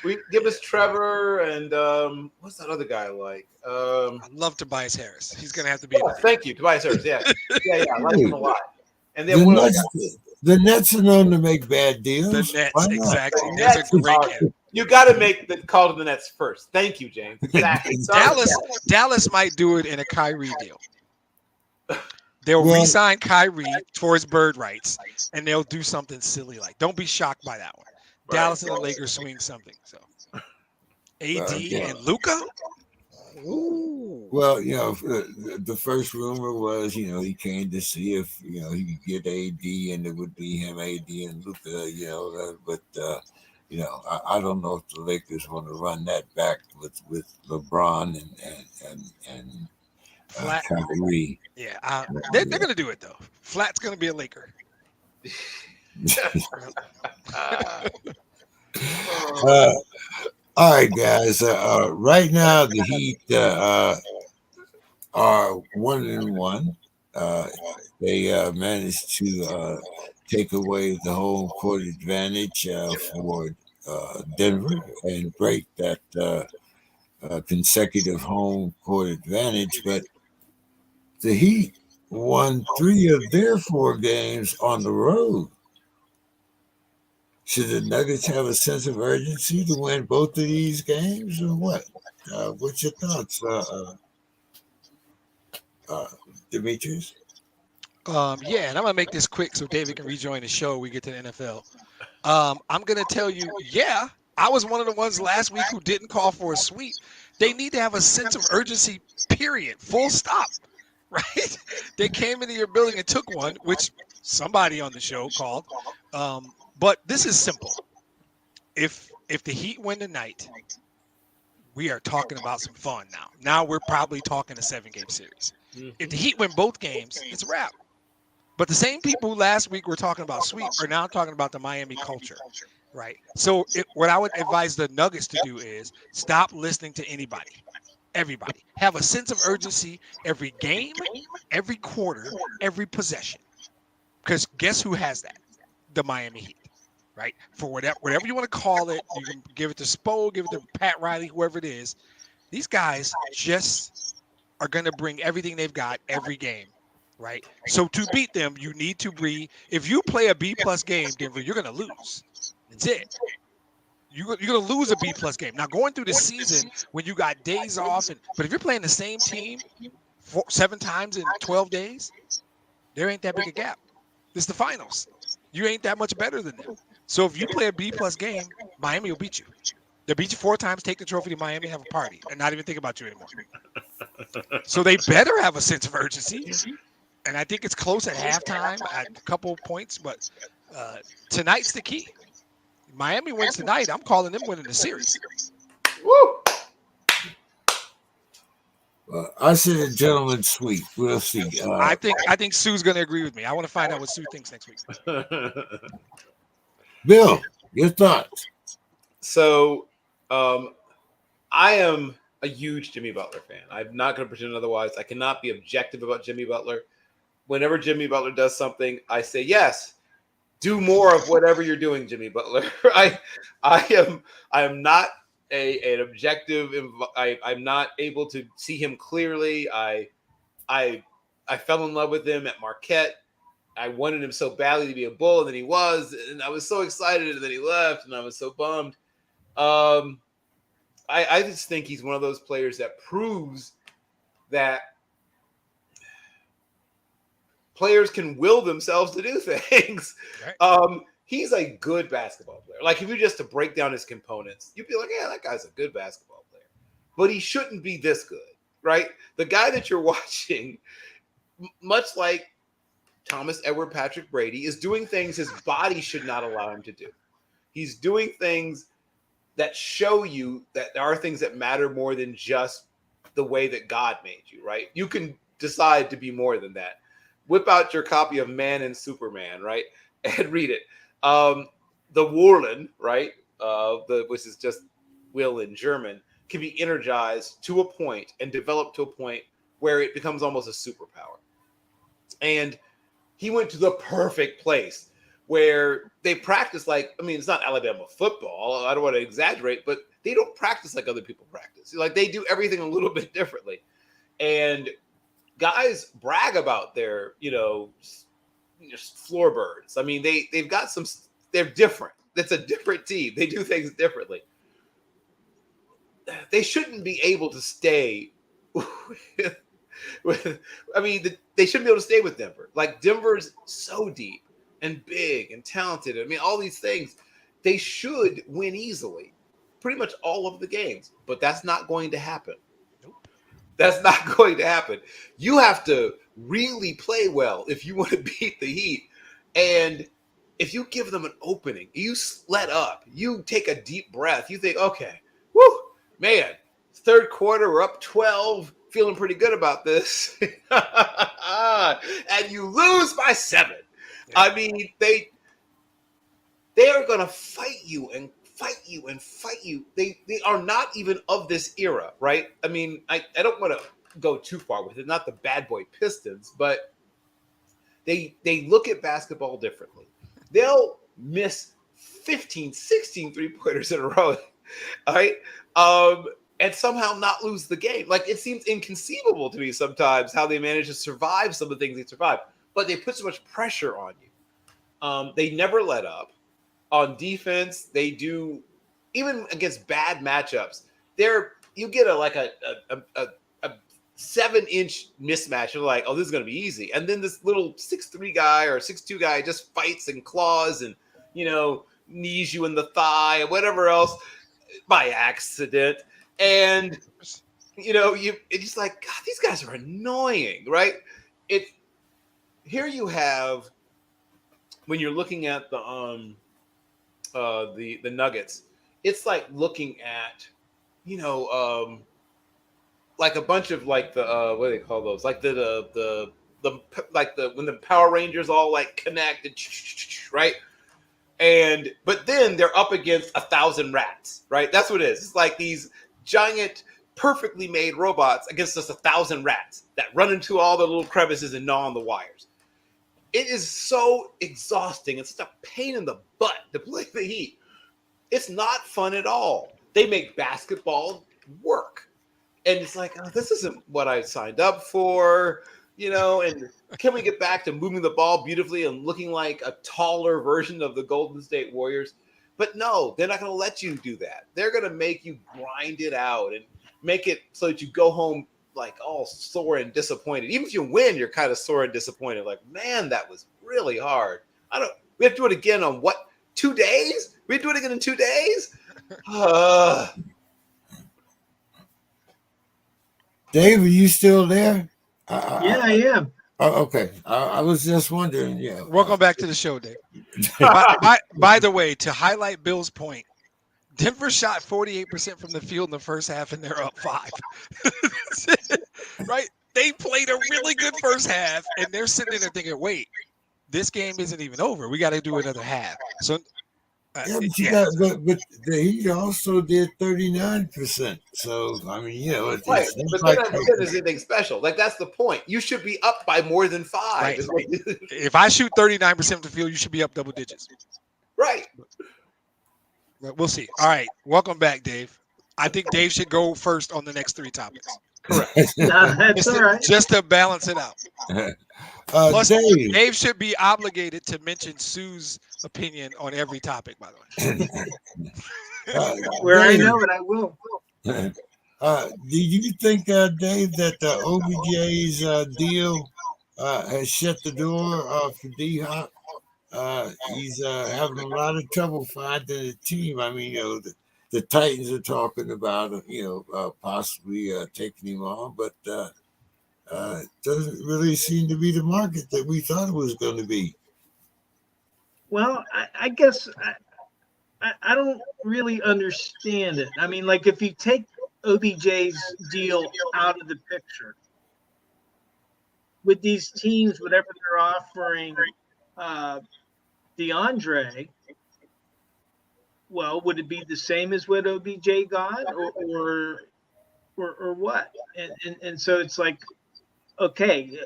We give us Trevor and what's that other guy like? I love Tobias Harris. He's going to have to be. Thank you, Tobias Harris. Yeah. I like him a lot. And then the Nets are known to make bad deals. The Nets, exactly. That's a great game. You got to make the call to the Nets first. Thank you, James. Exactly. Dallas might do it in a Kyrie deal. They'll re-sign Kyrie for his bird rights, and they'll do something silly like. Don't be shocked by that one. Right. Dallas and the Lakers swing something. So, AD and Luka. Ooh. Well, the first rumor was, he came to see if, he could get AD and it would be him, AD and Luka, but, I don't know if the Lakers want to run that back with LeBron and Kyrie. Yeah, they're going to do it, though. Flat's going to be a Laker. All right, guys. Right now, the Heat are 1-1. They managed to take away the home court advantage for Denver and break that consecutive home court advantage. But the Heat won 3 of their 4 games on the road. Should the Nuggets have a sense of urgency to win both of these games, or what? What's your thoughts, Demetrius? Yeah, and I'm going to make this quick so David can rejoin the show when we get to the NFL. I'm going to tell you, I was one of the ones last week who didn't call for a sweep. They need to have a sense of urgency, period, full stop, right? They came into your building and took one, which somebody on the show called. But this is simple. If the Heat win tonight, we are talking about some fun now. Now we're probably talking a 7-game series. Mm-hmm. If the Heat win both games, it's a wrap. But the same people who last week were talking about sweep are now talking about the Miami culture, right? So what I would advise the Nuggets to do is stop listening to anybody. Everybody. Have a sense of urgency every game, every quarter, every possession. Because guess who has that? The Miami Heat. Right? For whatever you want to call it, you can give it to Spo, give it to Pat Riley, whoever it is. These guys just are going to bring everything they've got every game, right? So to beat them, you need to be. If you play a B-plus game, Denver, you're going to lose. That's it. You're going to lose a B-plus game. Now, going through the season when you got days off, but if you're playing the same team 7 times in 12 days, there ain't that big a gap. It's the finals. You ain't that much better than them. So if you play a B-plus game, Miami will beat you. They'll beat you 4 times, take the trophy to Miami, have a party, and not even think about you anymore. So they better have a sense of urgency. And I think it's close at halftime at a couple of points, but tonight's the key. Miami wins tonight. I'm calling them winning the series. Woo! I said a gentleman's sweep. We'll see. I think Sue's going to agree with me. I want to find out what Sue thinks next week. Bill, your thoughts? So, I am a huge Jimmy Butler fan. I'm not going to pretend otherwise. I cannot be objective about Jimmy Butler. Whenever Jimmy Butler does something, I say, yes, do more of whatever you're doing, Jimmy Butler. I am not an objective. I'm not able to see him clearly. I fell in love with him at Marquette. I wanted him so badly to be a Bull, and then he was, and I was so excited, and then he left, and I was so bummed. I just think he's one of those players that proves that players can will themselves to do things. Right. He's a good basketball player. Like, if you just to break down his components, you'd be like, yeah, that guy's a good basketball player. But he shouldn't be this good, right? The guy that you're watching, much like Thomas Edward Patrick Brady, is doing things his body should not allow him to do. He's doing things that show you that there are things that matter more than just the way that God made you, right? You can decide to be more than that. Whip out your copy of Man and Superman, right? And read it. The Willen, right? Which is just will in German, can be energized to a point and developed to a point where it becomes almost a superpower. And he went to the perfect place where they practice like, I mean, it's not Alabama football. I don't want to exaggerate, but they don't practice like other people practice. Like, they do everything a little bit differently. And guys brag about their, floorboards. I mean, they've got some, they're different. It's a different team. They do things differently. They shouldn't be able to stay they shouldn't be able to stay with Denver. Like, Denver's so deep and big and talented. I mean, all these things, they should win easily, pretty much all of the games, but that's not going to happen. Nope. That's not going to happen. You have to really play well if you want to beat the Heat. And if you give them an opening, you let up, you take a deep breath, you think, okay, whoo, man, third quarter, we're up 12, feeling pretty good about this. And you lose by 7. Yeah. I mean, they are going to fight you and fight you and fight you. They are not even of this era, right? I mean, I don't want to go too far with it. Not the bad boy Pistons, but they look at basketball differently. They'll miss 15, 16 three-pointers in a row, all right? And somehow not lose the game. Like, it seems inconceivable to me sometimes how they manage to survive some of the things they survive. But they put so much pressure on you. They never let up. On defense, they do, even against bad matchups, you get a 7-inch mismatch. You're like, oh, this is going to be easy. And then this little 6'3" guy or 6'2" guy just fights and claws and, knees you in the thigh or whatever else by accident. And, it's just like, God, these guys are annoying, right? Here you have, when you're looking at the Nuggets, it's like looking at, like a bunch of like the what do they call those? Like the when the Power Rangers all like connect, right? But then they're up against 1,000 rats, right? That's what it is. It's like these giant, perfectly made robots against just 1,000 rats that run into all the little crevices and gnaw on the wires. It is so exhausting. It's such a pain in the butt to play the Heat. It's not fun at all. They make basketball work. And it's like, oh, this isn't what I signed up for, and can we get back to moving the ball beautifully and looking like a taller version of the Golden State Warriors? But no, they're not going to let you do that. They're going to make you grind it out and make it so that you go home like all sore and disappointed. Even if you win, you're kind of sore and disappointed. Like, man, that was really hard. We have to do it again on 2 days? We have to do it again in 2 days? Dave, are you still there? Yeah, I am. Okay. I was just wondering. Yeah. Welcome back to the show, Dave. by the way, to highlight Bill's point, Denver shot 48% from the field in the first half, and they're up 5. right? They played a really good first half, and they're sitting there thinking, wait, this game isn't even over. We got to do another half. So, Yeah, but yeah. but the Heat also did 39%. So I mean, Right, it's but like 39% is anything special. Like that's the point. You should be up by more than 5. Right. If I shoot 39% of the field, you should be up double digits. Right. But we'll see. All right. Welcome back, Dave. I think Dave should go first on the next 3 topics. Correct. That's all right. Just to balance it out. Plus, Dave. Dave should be obligated to mention Sue's opinion on every topic, by the way. Where I Dave, know it, I will. do you think, Dave, that OBJ's deal has shut the door for DHop? He's having a lot of trouble finding a team. I mean, the Titans are talking about, possibly taking him on, but it doesn't really seem to be the market that we thought it was going to be. Well, I guess I don't really understand it. I mean, like if you take OBJ's deal out of the picture, with these teams, whatever they're offering DeAndre, well, would it be the same as what OBJ got, or what? And so it's like, okay,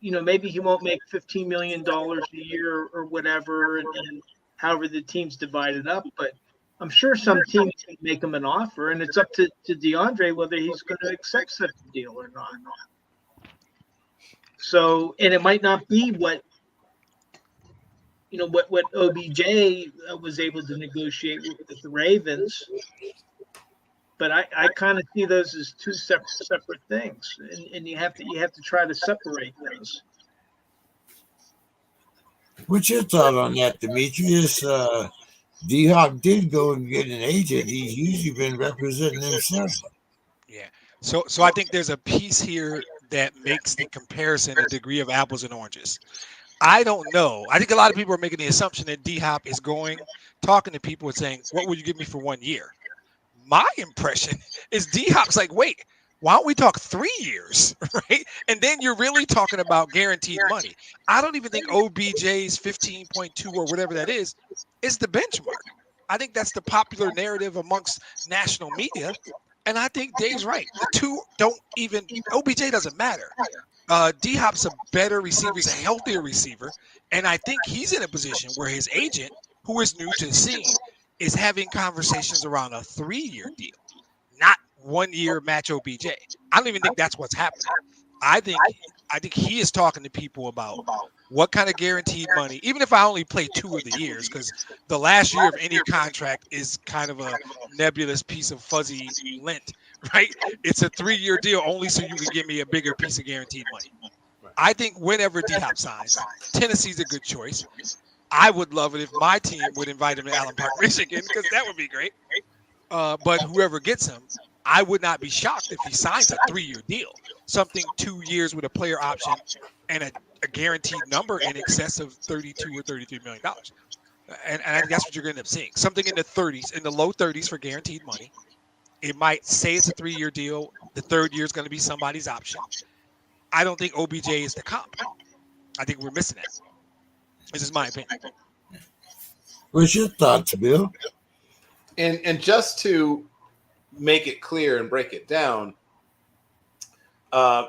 maybe he won't make $15 million a year or whatever, and however the team's divided up, but I'm sure some teams can make him an offer, and it's up to DeAndre whether he's going to accept such a deal or not. So, and it might not be what OBJ was able to negotiate with the Ravens, but I kind of see those as two separate things, and you have to try to separate those. What's your thought on that, Demetrius? DHop did go and get an agent. He's usually been representing himself. Yeah. So I think there's a piece here that makes the comparison a degree of apples and oranges. I don't know. I think a lot of people are making the assumption that DHop is talking to people and saying, what would you give me for 1 year? My impression is DHop's like, wait, why don't we talk 3 years, right? And then you're really talking about guaranteed money. I don't even think OBJ's 15.2 or whatever that is the benchmark. I think that's the popular narrative amongst national media. And I think Dave's right. The two don't even – OBJ doesn't matter. DHop's a better receiver. He's a healthier receiver. And I think he's in a position where his agent, who is new to the scene, is having conversations around a 3-year deal, not 1 year match OBJ. I don't even think that's what's happening. I think he is talking to people about what kind of guaranteed money, even if I only play 2 of the years, because the last year of any contract is kind of a nebulous piece of fuzzy lint, right? It's a 3-year deal only so you can give me a bigger piece of guaranteed money. I think whenever DHop signs, Tennessee's a good choice. I would love it if my team would invite him to Allen Park, Michigan, because that would be great. But whoever gets him, I would not be shocked if he signs a 3-year deal, something 2 years with a player option and a guaranteed number in excess of $32 or $33 million. And I think that's what you're going to end up seeing. Something in the 30s, in the low 30s for guaranteed money. It might say it's a 3-year deal. The 3rd year is going to be somebody's option. I don't think OBJ is the comp. I think we're missing it. This is my opinion. What's your thoughts, Bill? And just to make it clear and break it down,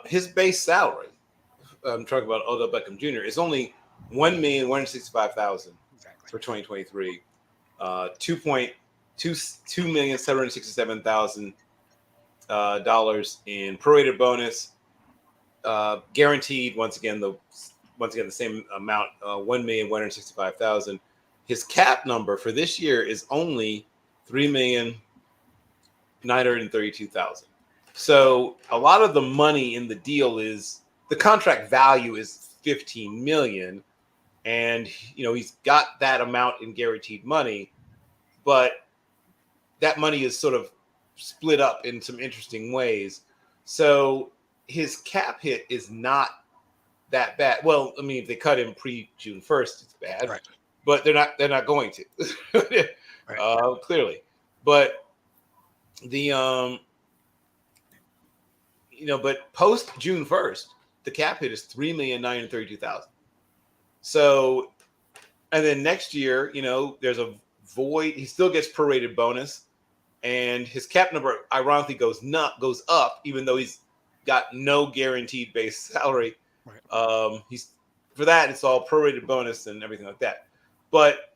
his base salary, I'm talking about Odell Beckham Jr., is only $1,165,000 for 2023. $2,767,000 in prorated bonus, guaranteed. Once again the same amount, $1,165,000. His cap number for this year is only $3,932,000. So a lot of the money in the deal is the contract value is $15 million, and he's got that amount in guaranteed money, but that money is sort of split up in some interesting ways. So his cap hit is not that bad. Well, I mean, if they cut him pre-June 1st, it's bad, right? But they're not going to, right. Clearly. But the but post June 1st, the cap hit is $3,932,000. So, and then next year, there's a void. He still gets prorated bonus, and his cap number ironically goes up, even though he's got no guaranteed base salary. Right. He's for that it's all prorated bonus and everything like that. But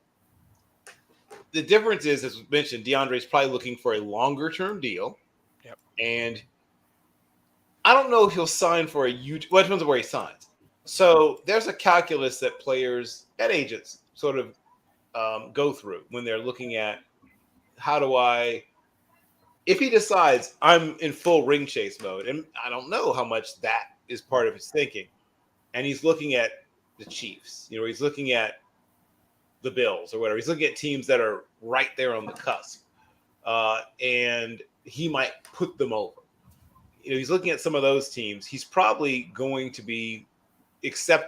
the difference is, as we mentioned, DeAndre's probably looking for a longer term deal. Yep. And I don't know if he'll sign for a huge. Well, it depends on where he signs. So there's a calculus that players and agents sort of go through when they're looking at how do I. If he decides I'm in full ring chase mode, and I don't know how much that is part of his thinking, and he's looking at the Chiefs, he's looking at the Bills or whatever. He's looking at teams that are right there on the cusp, and he might put them over. He's looking at some of those teams. He's probably going to be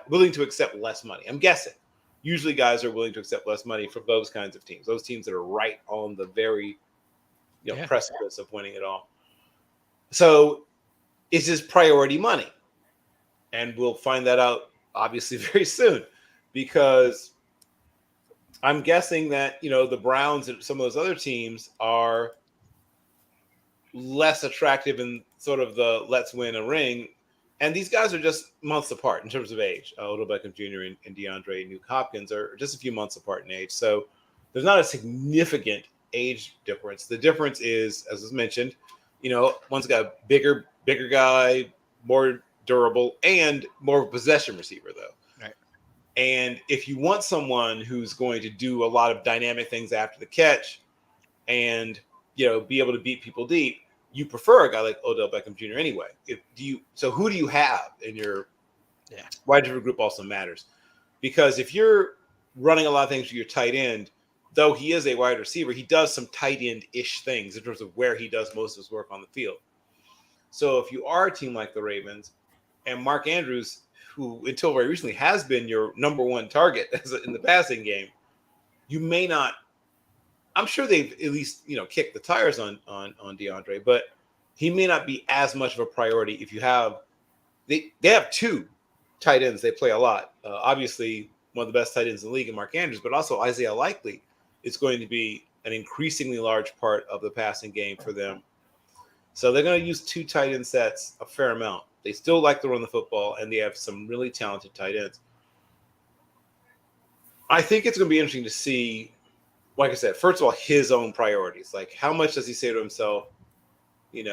willing to accept less money. I'm guessing. Usually guys are willing to accept less money from those kinds of teams, those teams that are right on the very precipice of winning it all. So it's his priority money. And we'll find that out obviously very soon, because I'm guessing that, the Browns and some of those other teams are less attractive in sort of the let's win a ring. And these guys are just months apart in terms of age. Odell Beckham Jr. and DeAndre and Nuke Hopkins are just a few months apart in age. So there's not a significant age difference. The difference is, as was mentioned, one's got a bigger guy, more durable, and more of a possession receiver, though. Right. And if you want someone who's going to do a lot of dynamic things after the catch and, be able to beat people deep, you prefer a guy like Odell Beckham Jr. anyway. So who do you have in your wide receiver group also matters. Because if you're running a lot of things with your tight end, though he is a wide receiver, he does some tight end-ish things in terms of where he does most of his work on the field. So if you are a team like the Ravens and Mark Andrews, who until very recently has been your number one target in the passing game, you may not. I'm sure they've at least kicked the tires on DeAndre, but he may not be as much of a priority if you have. They have two tight ends they play a lot. Obviously, one of the best tight ends in the league in Mark Andrews, but also Isaiah Likely is going to be an increasingly large part of the passing game for them. So they're going to use two tight end sets a fair amount. They still like to run the football, and they have some really talented tight ends. I think it's going to be interesting to see, like I said, first of all, his own priorities. Like, how much does he say to himself, if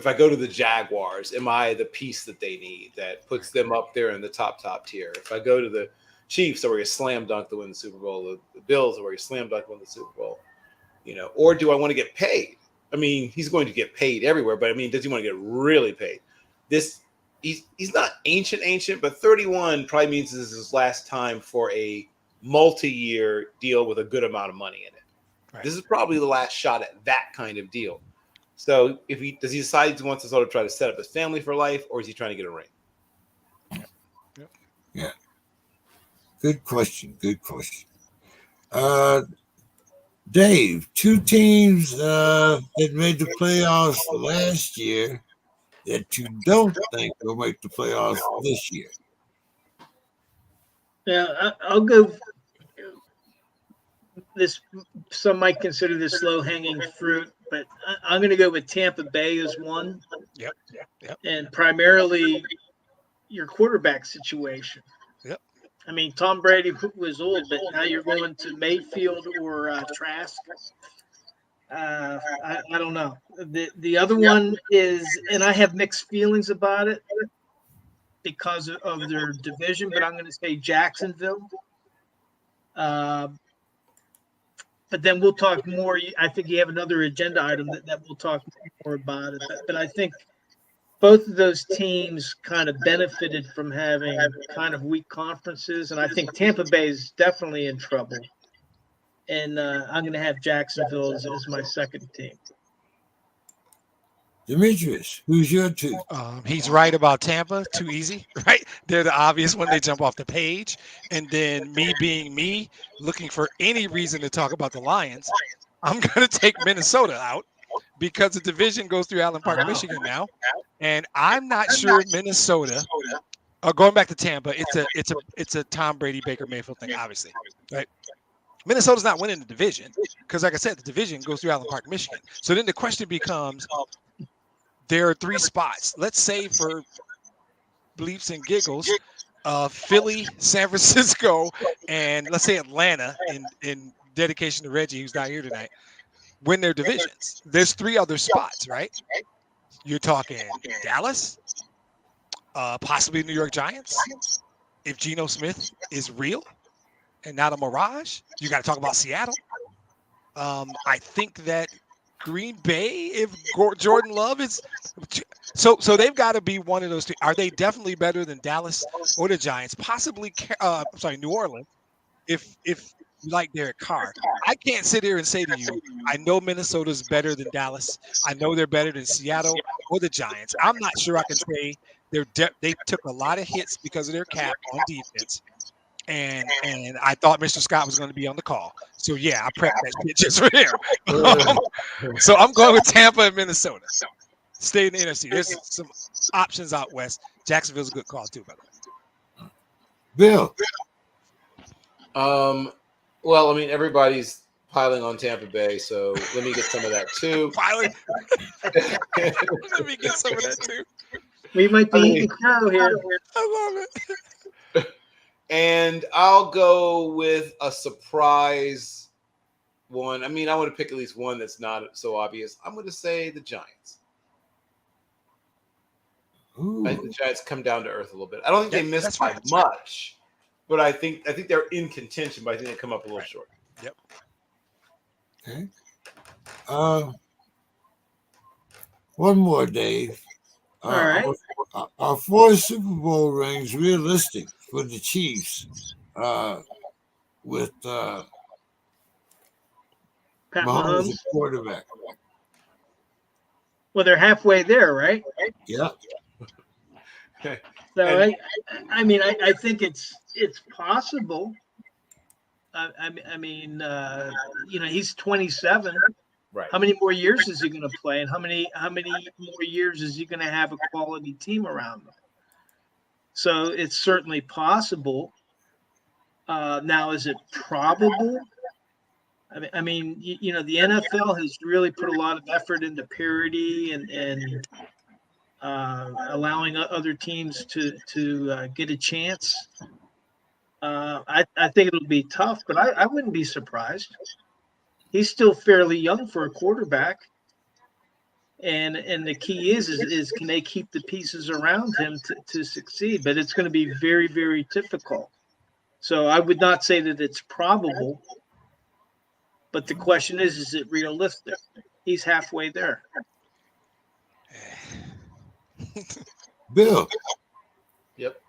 I go to the Jaguars, am I the piece that they need that puts them up there in the top tier? If I go to the Chiefs, are we a slam dunk to win the Super Bowl? The Bills, are we a slam dunk to win the Super Bowl? Or do I want to get paid? I mean, he's going to get paid everywhere, but I mean, does he want to get really paid? He's not ancient, but 31 probably means this is his last time for a multi-year deal with a good amount of money in it. Right. This is probably the last shot at that kind of deal. So does he decide he wants to sort of try to set up his family for life, or is he trying to get a ring? Yeah. Good question. Dave, two teams that made the playoffs last year that you don't think will make the playoffs this year. Yeah, I'll go. Some might consider this low-hanging fruit, but I'm going to go with Tampa Bay as one. Yep. And primarily your quarterback situation. Yep. I mean, Tom Brady was old, but now you're going to Mayfield or Trask. I don't know. The other one is, and I have mixed feelings about it because of their division, but I'm going to say Jacksonville. But then we'll talk more. I think you have another agenda item that we'll talk more about it. But I think both of those teams kind of benefited from having kind of weak conferences. And I think Tampa Bay is definitely in trouble. And I'm going to have Jacksonville as my second team. Demetrius, who's your two? He's right about Tampa. Too easy, right? They're the obvious one. They jump off the page. And then me being me, looking for any reason to talk about the Lions, I'm going to take Minnesota out because the division goes through Allen Park, Wow. Michigan now, and I'm not sure Minnesota. Going back to Tampa, it's a Tom Brady Baker Mayfield thing, obviously, right? Minnesota's not winning the division because, like I said, the division goes through Allen Park, Michigan. So then the question becomes, there are 3 spots. Let's say for bleeps and giggles, Philly, San Francisco, and let's say Atlanta in dedication to Reggie, who's not here tonight, win their divisions. There's 3 other spots, right? You're talking Dallas, possibly New York Giants. If Geno Smith is real and not a mirage, you got to talk about Seattle. I think that Green Bay, if Jordan Love is so they've got to be one of those 2. Are they definitely better than Dallas or the Giants? Possibly, New Orleans. If you like Derek Carr, I can't sit here and say to you, I know Minnesota's better than Dallas. I know they're better than Seattle or the Giants. I'm not sure I can say they took a lot of hits because of their cap on defense. And I thought Mr. Scott was going to be on the call. So, yeah, I prepped that shit just for him. So I'm going with Tampa and Minnesota. Stay in the NFC. There's some options out west. Jacksonville's a good call, too, by the way. Bill. Well, I mean, everybody's piling on Tampa Bay, so let me get some of that, too. Piling? Let me get some of that, too. We might be eating crow here. I love it. And I'll go with a surprise one. I mean, I want to pick at least one that's not so obvious. I'm going to say the Giants. Ooh. I think the Giants come down to earth a little bit. I don't think they missed by much, but I think they're in contention, but I think they come up a little short. Yep. Okay. One more, Dave. All right. Are 4 Super Bowl rings realistic for the Chiefs with Pat Mahomes Mahomes. as quarterback? Well, they're halfway there, right? Yeah. So I mean, I think it's possible. I mean, he's 27. Right. How many more years is he going to play, and how many more years is he going to have a quality team around him? So it's certainly possible. Now, is it probable? I mean, the NFL has really put a lot of effort into parity and allowing other teams to get a chance. I think it'll be tough, but I wouldn't be surprised. He's still fairly young for a quarterback, and the key is can they keep the pieces around him to succeed? But it's going to be very, very difficult. So I would not say that it's probable, but the question is it realistic? He's halfway there. Bill. Yep.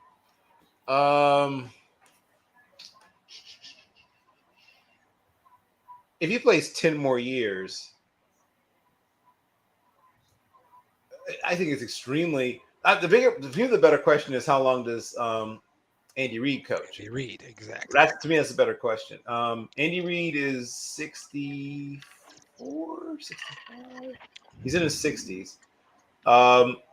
If he plays 10 more years, I think it's extremely the better question is how long does Andy Reid coach? Andy Reid, exactly. To me, that's a better question. Andy Reid is 64, 65. He's in his 60s.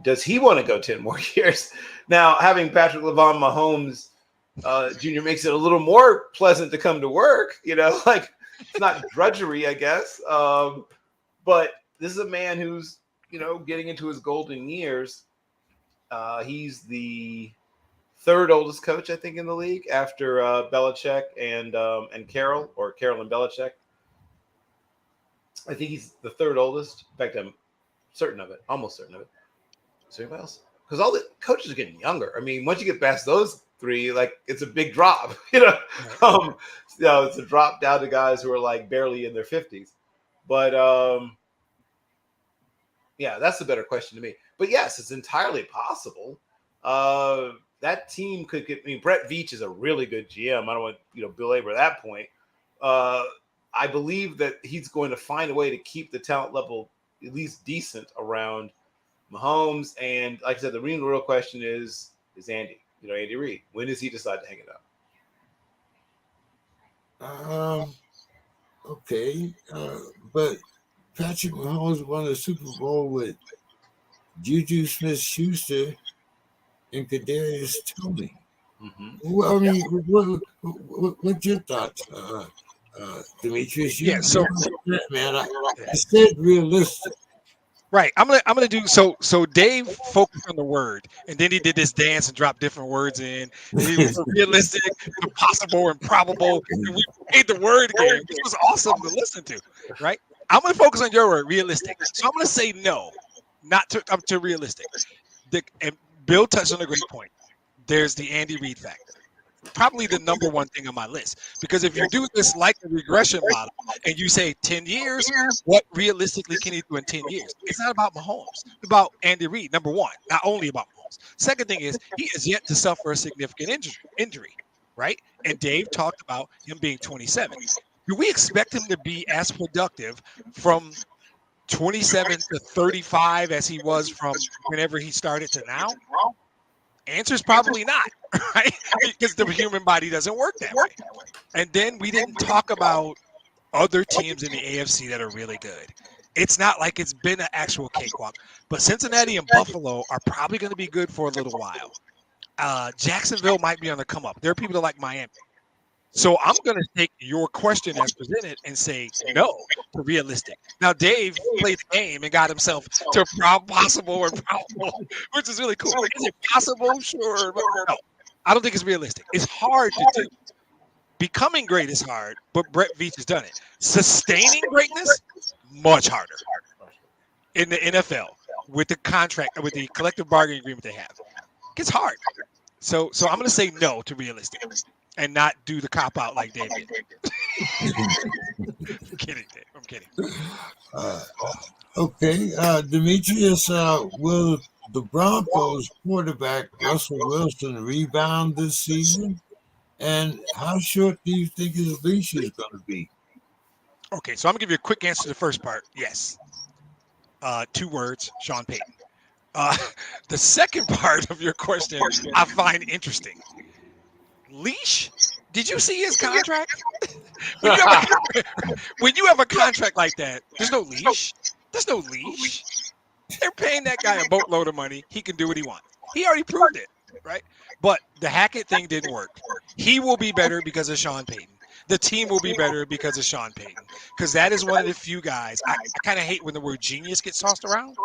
Does he want to go 10 more years? Now, having Patrick Mahomes Jr. makes it a little more pleasant to come to work, like it's not drudgery, I guess. But this is a man who's, getting into his golden years. He's the 3rd oldest coach, I think, in the league after Belichick and Carroll, or Carroll and Belichick. I think he's the 3rd oldest. In fact, I'm certain of it, almost certain of it. Is there anybody else? Because all the coaches are getting younger. I mean, once you get past those 3, like it's a big drop. It's a drop down to guys who are like barely in their 50s. But yeah, that's the better question to me. But yes, it's entirely possible. That team could get. I mean, Brett Veach is a really good GM. I don't want belabor that point. I believe that he's going to find a way to keep the talent level at least decent around Mahomes. And like I said, the real question is Andy. Andy Reid. When does he decide to hang it up? Okay, but Patrick Mahomes won the Super Bowl with Juju Smith-Schuster and Kadarius Toney. Mm-hmm. Well, I mean, what's your thoughts, Demetrius? Yeah, so Man, I said realistic. right. I'm gonna do so Dave focused on the word, and then he did this dance and dropped different words in. And he was realistic, impossible, and probable. And we made the word game, which was awesome to listen to. Right. I'm gonna focus on your word, realistic. So I'm gonna say no, not to up to realistic. And Bill touched on a great point. There's the Andy Reid factor. Probably the number one thing on my list. Because if you do this like a regression model and you say 10 years, what realistically can he do in 10 years? It's not about Mahomes. It's about Andy Reid, number one. Not only about Mahomes. Second thing is he is yet to suffer a significant injury, right? And Dave talked about him being 27. Do we expect him to be as productive from 27 to 35 as he was from whenever he started to now? Answer is probably not, right? Because the human body doesn't work that way. And then we didn't talk about other teams in the AFC that are really good. It's not like it's been an actual cakewalk, but Cincinnati and Buffalo are probably going to be good for a little while. Jacksonville might be on the come up. There are people that like Miami. So I'm going to take your question as presented and say no to realistic. Now, Dave played the game and got himself to possible or probable, which is really cool. Is it possible? Sure. But no, I don't think it's realistic. It's hard to do. Becoming great is hard, but Brett Veach has done it. Sustaining greatness, much harder in the NFL with the contract, with the collective bargaining agreement they have. It's hard. So I'm going to say no to realistic and not do the cop out like Dave did. I'm kidding, Dave. I'm kidding. Okay, Demetrius, will the Broncos quarterback Russell Wilson rebound this season? And how short do you think his leash is going to be? Okay, so I'm going to give you a quick answer to the first part. Yes. 2 words, Sean Payton. The second part of your question, I find interesting. Leash? Did you see his contract? when you have a contract like that, there's no leash. There's no leash. They're paying that guy a boatload of money. He can do what he wants. He already proved it, right? But the Hackett thing didn't work. He will be better because of Sean Payton. The team will be better because of Sean Payton. Because that is one of the few guys. I kind of hate when the word genius gets tossed around.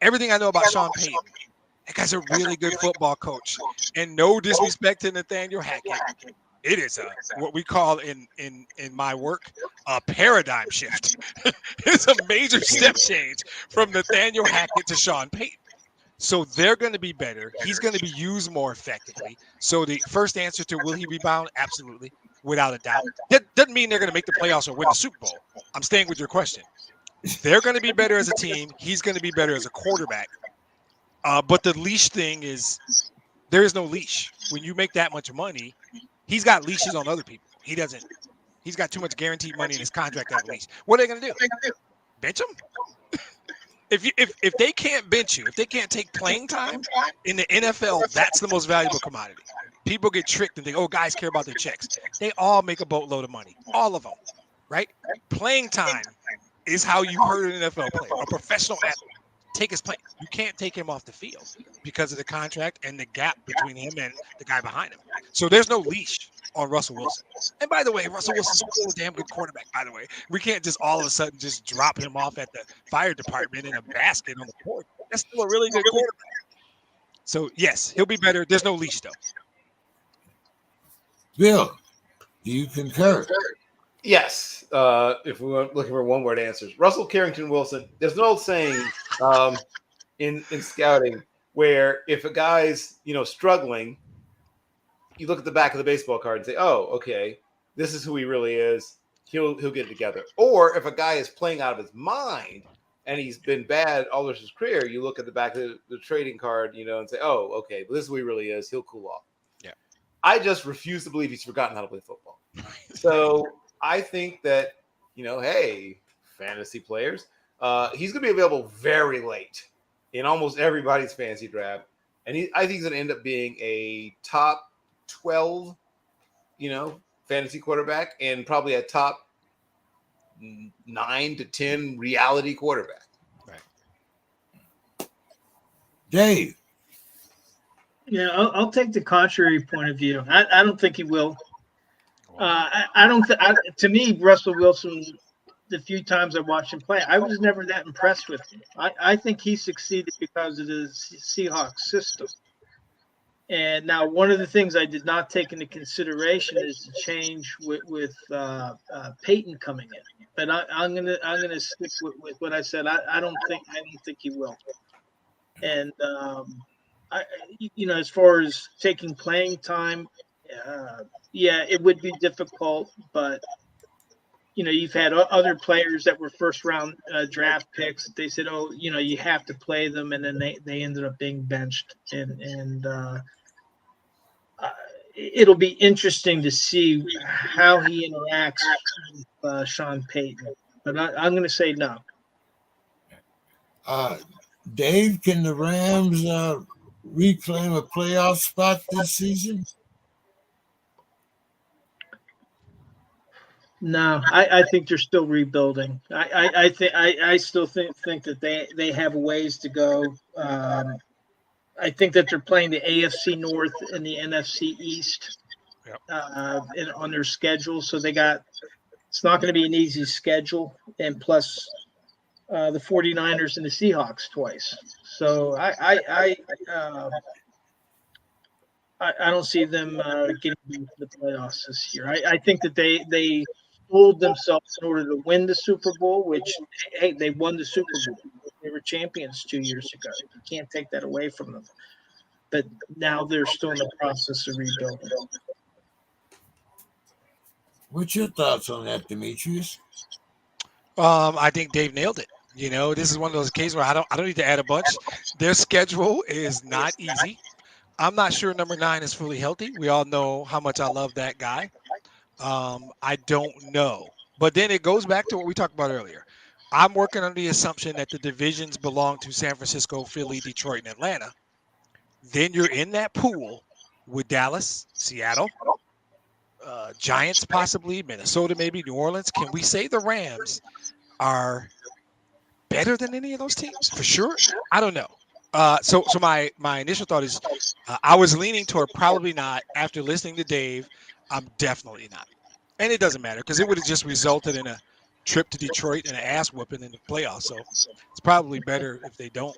Everything I know about Sean Payton, that guy's a really good football coach. And no disrespect to Nathaniel Hackett. It is what we call in my work a paradigm shift. It's a major step change from Nathaniel Hackett to Sean Payton. So they're going to be better. He's going to be used more effectively. So the first answer to will he rebound? Absolutely, without a doubt. That doesn't mean they're going to make the playoffs or win the Super Bowl. I'm staying with your question. They're going to be better as a team. He's going to be better as a quarterback. But the leash thing is there is no leash. When you make that much money, he's got leashes on other people. He doesn't. He's got too much guaranteed money in his contract to have a leash. What are they going to do? Bench him? If they can't bench you, if they can't take playing time in the NFL, that's the most valuable commodity. People get tricked and think, oh, guys care about their checks. They all make a boatload of money. All of them, right? Playing time is how you hurt an NFL player, a professional athlete. Take his play. You can't take him off the field because of the contract and the gap between him and the guy behind him. So there's no leash on Russell Wilson. And by the way, Russell Wilson's still a damn good quarterback, by the way. We can't just all of a sudden just drop him off at the fire department in a basket on the court. That's still a really good quarterback. So, yes, he'll be better. There's no leash, though. Bill, do you concur? Yes. If we were looking for one-word answers. Russell Carrington Wilson, there's an old saying in scouting where if a guy's, struggling, you look at the back of the baseball card and say, oh, okay, this is who he really is. He'll get it together. Or if a guy is playing out of his mind and he's been bad all of his career, you look at the back of the trading card, and say, oh, okay, but this is who he really is. He'll cool off. Yeah. I just refuse to believe he's forgotten how to play football. So I think that, hey, fantasy players, he's going to be available very late in almost everybody's fantasy draft. And I think he's going to end up being a top 12, fantasy quarterback and probably a top 9 to 10 reality quarterback. Right. Dave. Yeah, I'll take the contrary point of view. I don't think he will. I don't. To me, Russell Wilson, the few times I watched him play, I was never that impressed with him. I think he succeeded because of the Seahawks system. And now, one of the things I did not take into consideration is the change with Peyton coming in. But I'm gonna stick with what I said. I don't think he will. And as far as taking playing time, yeah, it would be difficult. But you've had other players that were first round draft picks. They said, oh, you have to play them, and then they ended up being benched. And it'll be interesting to see how he interacts with Sean Payton. But I'm going to say no. Dave, can the Rams reclaim a playoff spot this season? No, I think they're still rebuilding. I still think that they have ways to go. I think that they're playing the AFC North and the NFC East on their schedule. So it's not going to be an easy schedule. And plus the 49ers and the Seahawks twice. So I don't see them getting into the playoffs this year. I think that they fooled themselves in order to win the Super Bowl, which, hey, they won the Super Bowl. They were champions 2 years ago. You can't take that away from them. But now they're still in the process of rebuilding. What's your thoughts on that, Demetrius? I think Dave nailed it. This is one of those cases where I don't need to add a bunch. Their schedule is not easy. I'm not sure number 9 is fully healthy. We all know how much I love that guy. I don't know. But then it goes back to what we talked about earlier. I'm working on the assumption that the divisions belong to San Francisco, Philly, Detroit, and Atlanta. Then you're in that pool with Dallas, Seattle, Giants possibly, Minnesota maybe, New Orleans. Can we say the Rams are better than any of those teams? For sure. I don't know. So my initial thought is I was leaning toward probably not. After listening to Dave, I'm definitely not. And it doesn't matter because it would have just resulted in a trip to Detroit and an ass whooping in the playoffs. So it's probably better if they don't.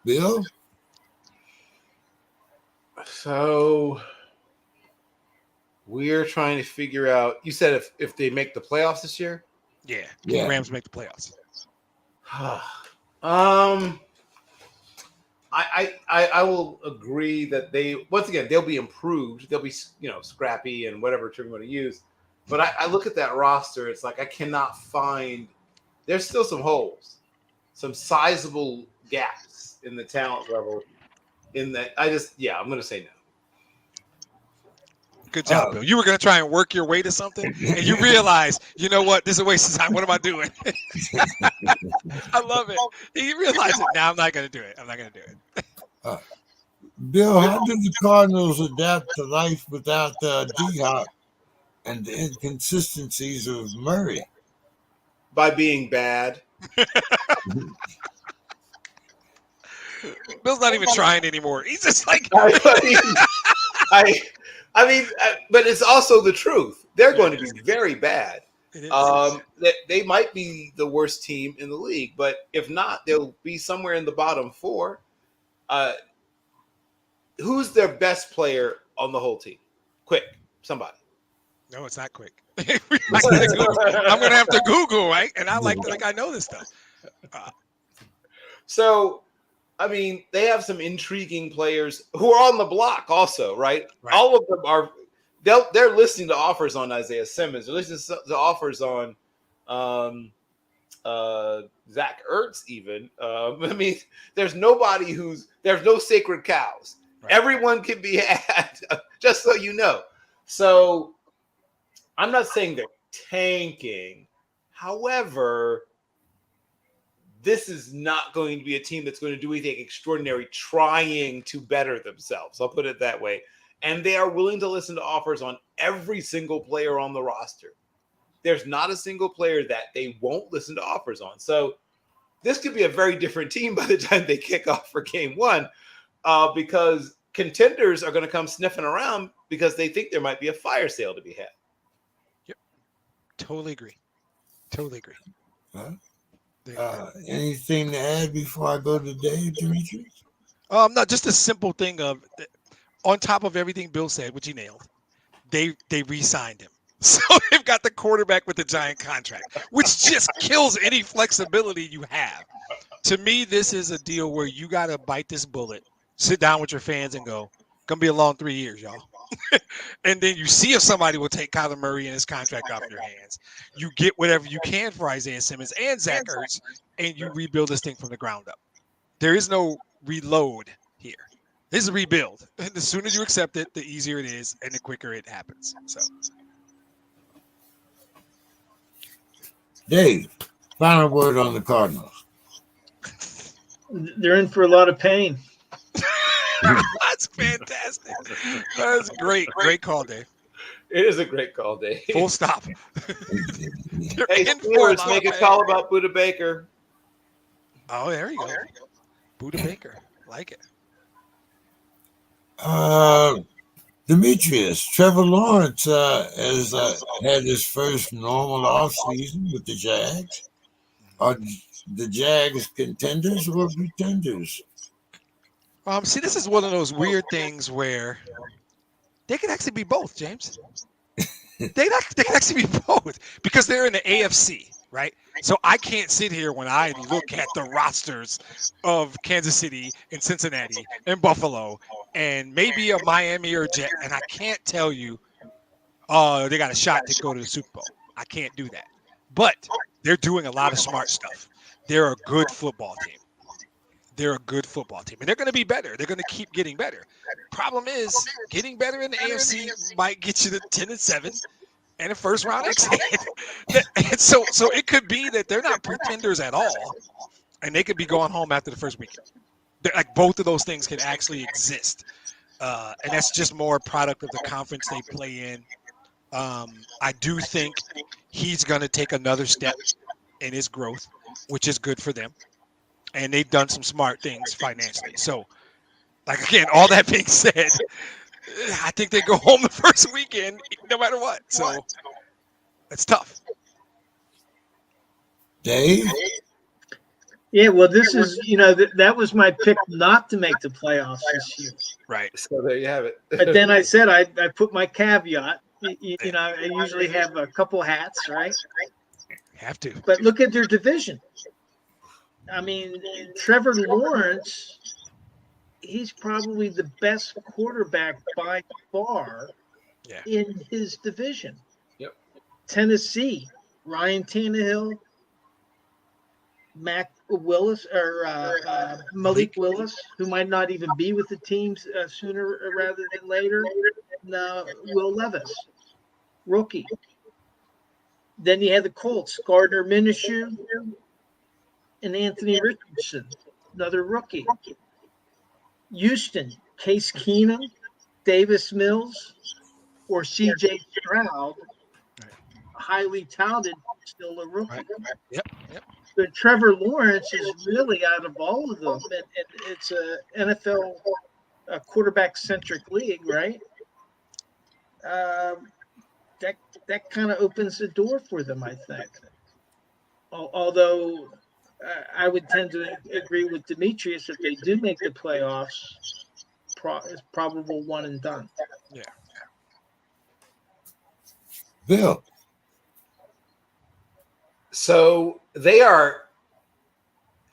Bill? So we're trying to figure out. You said if they make the playoffs this year? Yeah. Can the Rams make the playoffs? I will agree that they'll be improved. They'll be scrappy and whatever term you want to use. But I look at that roster. It's like I cannot find. There's still some holes, some sizable gaps in the talent level. I'm going to say no. Good job, Bill. You were going to try and work your way to something, and you realize, you know what? This is a waste of time. What am I doing? I love it. You realize it. Now I'm not going to do it. I'm not going to do it. Bill, how did the Cardinals adapt to life without DHop and the inconsistencies of Murray? By being bad. Bill's not even trying anymore. He's just like. I mean, but it's also the truth. They're going to be very bad. They might be the worst team in the league, but if not, they'll be somewhere in the bottom 4. Who's their best player on the whole team? Quick, somebody. No, it's not quick. I'm going to have to Google, right? And I like I know this stuff. So, I mean, they have some intriguing players who are on the block also, right? All of them are – they're listening to offers on Isaiah Simmons. They're listening to offers on Zach Ertz even. I mean, there's nobody there's no sacred cows. Right. Everyone can be had, just so you know. So I'm not saying they're tanking. However – this is not going to be a team that's going to do anything extraordinary trying to better themselves. I'll put it that way. and they are willing to listen to offers on every single player on the roster. There's not a single player that they won't listen to offers on. So this could be a very different team by the time they kick off for game one, because contenders are going to come sniffing around because they think there might be a fire sale to be had. Yep. Totally agree. Huh? Anything to add before I go to Dave, Demetrius? No, just a simple thing of, on top of everything Bill said, which he nailed, they re-signed him. So they've got the quarterback with the giant contract, which just kills any flexibility you have. To me, this is a deal where you got to bite this bullet, sit down with your fans and go, going to be a long 3 years, y'all. And then you see if somebody will take Kyler Murray and his contract off your hands. You get whatever you can for Isaiah Simmons and Zach Ertz, and you rebuild this thing from the ground up. There is no reload here. This is a rebuild. And the sooner you accept it, the easier it is, and the quicker it happens. So, Dave, final word on the Cardinals. They're in for a lot of pain. That's fantastic. That's great. Great call, Dave. It is a great call, Dave. Full stop. Hey, Steelers, make a call about Buda Baker. Oh, there you go. Buda Baker. Like it. Demetrius, Trevor Lawrence has had his first normal offseason with the Jags. Are the Jags contenders or pretenders? See, this is one of those weird things where they could actually be both, James. They could actually be both because they're in the AFC, right? So I can't sit here when I look at the rosters of Kansas City and Cincinnati and Buffalo and maybe a Miami or a Jet, and I can't tell you, they got a shot to go to the Super Bowl. I can't do that. But they're doing a lot of smart stuff. They're a good football team. They're a good football team, and they're going to be better. They're going to keep getting better. Problem is, getting better in the AFC might get you to 10-7 and a first-round exit. And so it could be that they're not pretenders at all, and they could be going home after the first weekend. Like both of those things can actually exist, and that's just more a product of the conference they play in. I do think he's going to take another step in his growth, which is good for them. And they've done some smart things financially. So, like, again, all that being said, I think they go home the first weekend no matter what. So, it's tough. Dave? Yeah, well, this is, that was my pick not to make the playoffs this year. Right. So there you have it. But then I said I put my caveat. I usually have a couple hats, right? Have to. But look at their division. I mean, Trevor Lawrence, he's probably the best quarterback by far in his division. Yep. Tennessee, Ryan Tannehill, Malik Willis, who might not even be with the teams sooner rather than later, and Will Levis, rookie. Then you had the Colts, Gardner Minshew, and Anthony Richardson, another rookie. Houston, Case Keenum, Davis Mills, or C.J. Stroud, highly talented, still a rookie. Yep. But Trevor Lawrence is really out of all of them, and it's a NFL quarterback-centric league, right? That kind of opens the door for them, I think. Although I would tend to agree with Demetrius, if they do make the playoffs, it's probable one and done. Yeah. Bill? So they are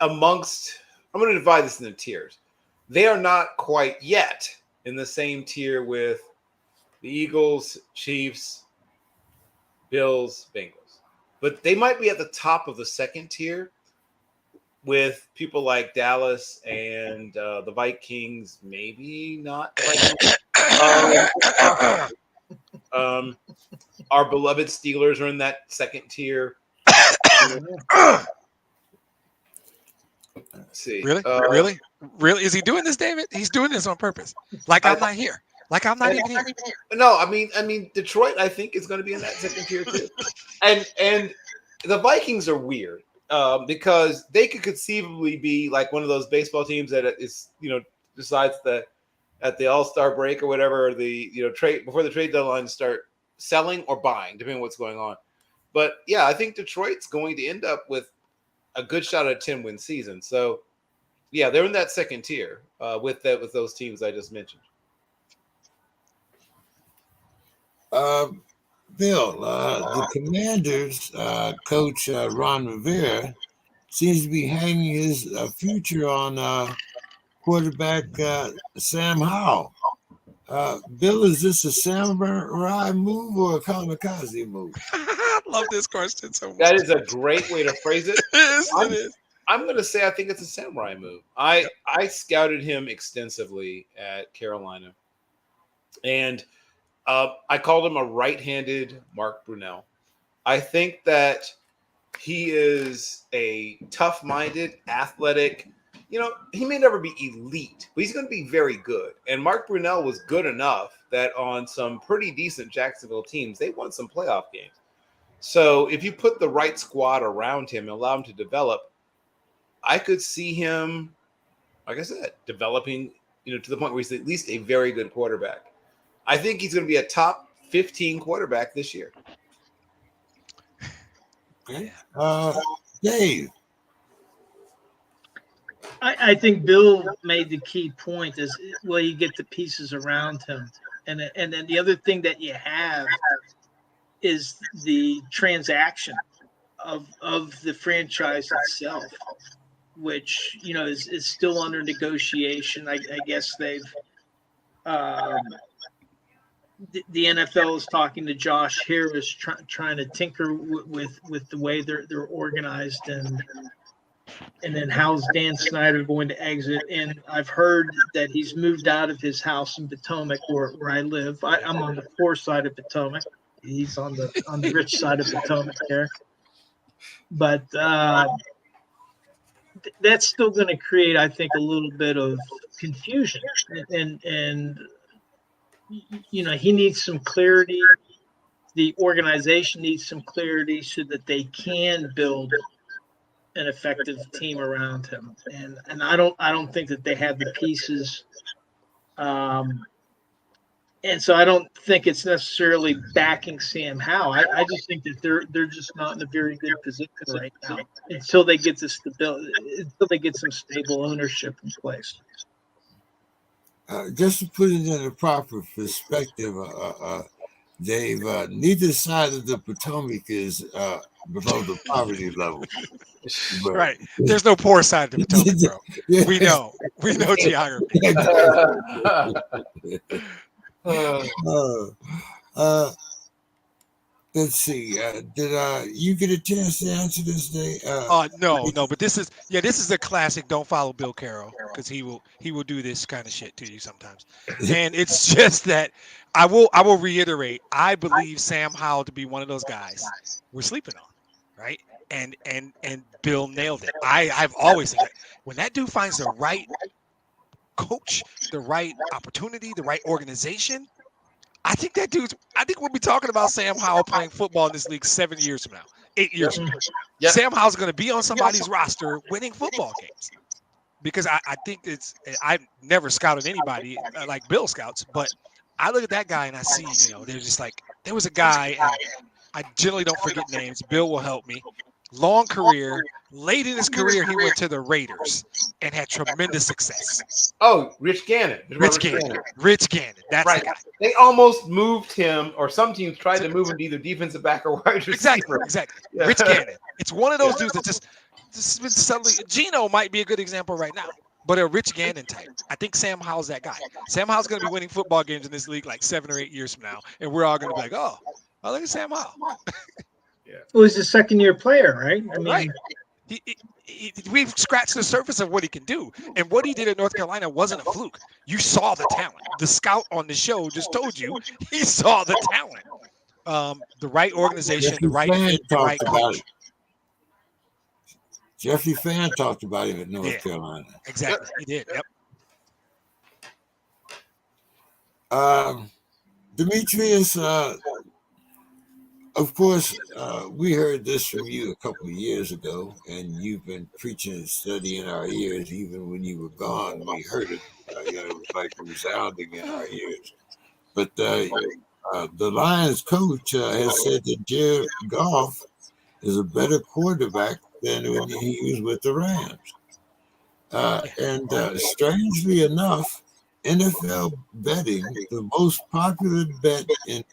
amongst, I'm going to divide this into tiers. They are not quite yet in the same tier with the Eagles, Chiefs, Bills, Bengals. But they might be at the top of the second tier with people like Dallas and the Vikings, maybe not. Our beloved Steelers are in that second tier. Let's see. Really? Really? Is he doing this, David? He's doing this on purpose. Like I'm not here. Like I'm not even here. No, I mean, Detroit, I think, is going to be in that second tier too. And the Vikings are weird because they could conceivably be like one of those baseball teams that is, decides that at the All-Star break or whatever, or the trade before the trade deadline start selling or buying, depending on what's going on. But yeah, I think Detroit's going to end up with a good shot at a 10-win season. So yeah, they're in that second tier with those teams I just mentioned. Bill, the Commanders coach Ron Rivera seems to be hanging his future on quarterback Sam Howell. Bill, is this a samurai move or a kamikaze move? I love this question so much. That is a great way to phrase it. It is. I'm going to say I think it's a samurai move. I scouted him extensively at Carolina, and I called him a right-handed Mark Brunell. I think that he is a tough-minded, athletic. He may never be elite, but he's going to be very good. And Mark Brunell was good enough that on some pretty decent Jacksonville teams, they won some playoff games. So if you put the right squad around him and allow him to develop, I could see him, like I said, developing, to the point where he's at least a very good quarterback. I think he's going to be a top 15 quarterback this year. Okay. Dave. I think Bill made the key point is, well, you get the pieces around him. And then the other thing that you have is the transaction of the franchise itself, which, is still under negotiation. I guess they've the NFL is talking to Josh Harris, trying to tinker with the way they're organized, and then how's Dan Snyder going to exit? And I've heard that he's moved out of his house in Potomac, where I live. I'm on the poor side of Potomac. He's on the rich side of Potomac there. But that's still going to create, I think, a little bit of confusion, and he needs some clarity. The organization needs some clarity so that they can build an effective team around him. And I don't think that they have the pieces. And so I don't think it's necessarily backing Sam Howell. I just think that they're just not in a very good position right now until they get the stability, until they get some stable ownership in place. Just to put it in a proper perspective, Dave, neither side of the Potomac is below the poverty level. But, right. There's no poor side of the Potomac, bro. Yeah. We know geography. Let's see. Did you get a chance to answer this, Dave? No. But this is a classic. Don't follow Bill Carroll, because he will do this kind of shit to you sometimes. And it's just that I will reiterate. I believe Sam Howell to be one of those guys we're sleeping on, right? And Bill nailed it. I've always said that when that dude finds the right coach, the right opportunity, the right organization, I think we'll be talking about Sam Howell playing football in this league 7 years from now, 8 years from now. Yep. Sam Howell's going to be on somebody's roster winning football games, because I think I've never scouted anybody like Bill scouts, but I look at that guy and I see, there's just like, there was a guy, and I generally don't forget names. Bill will help me. Long career. Late in his career, he went to the Raiders and had tremendous success. Oh, Rich Gannon. Rich Gannon. That's right. The guy. They almost moved him, or some teams tried to move him to either defensive back or wide receiver. Exactly. Yeah. Rich Gannon. It's one of those dudes that just been suddenly. Geno might be a good example right now, but a Rich Gannon type. I think Sam Howell's that guy. Sam Howell's going to be winning football games in this league like 7 or 8 years from now, and we're all going to be like, oh, look at Sam Howell. Yeah. Well, he's a second-year player, right? I mean, right. We've scratched the surface of what he can do, and what he did at North Carolina wasn't a fluke. You saw the talent. The scout on the show just told you he saw the talent. The right organization, the right coach. Jeffrey Fan talked about him at North Carolina. Exactly, he did. Yep. Demetrius, of course, we heard this from you a couple of years ago, and you've been preaching and studying in our ears. Even when you were gone, we heard it. It was like resounding in our ears. But the Lions coach has said that Jared Goff is a better quarterback than when he was with the Rams. And strangely enough, NFL betting, the most popular bet in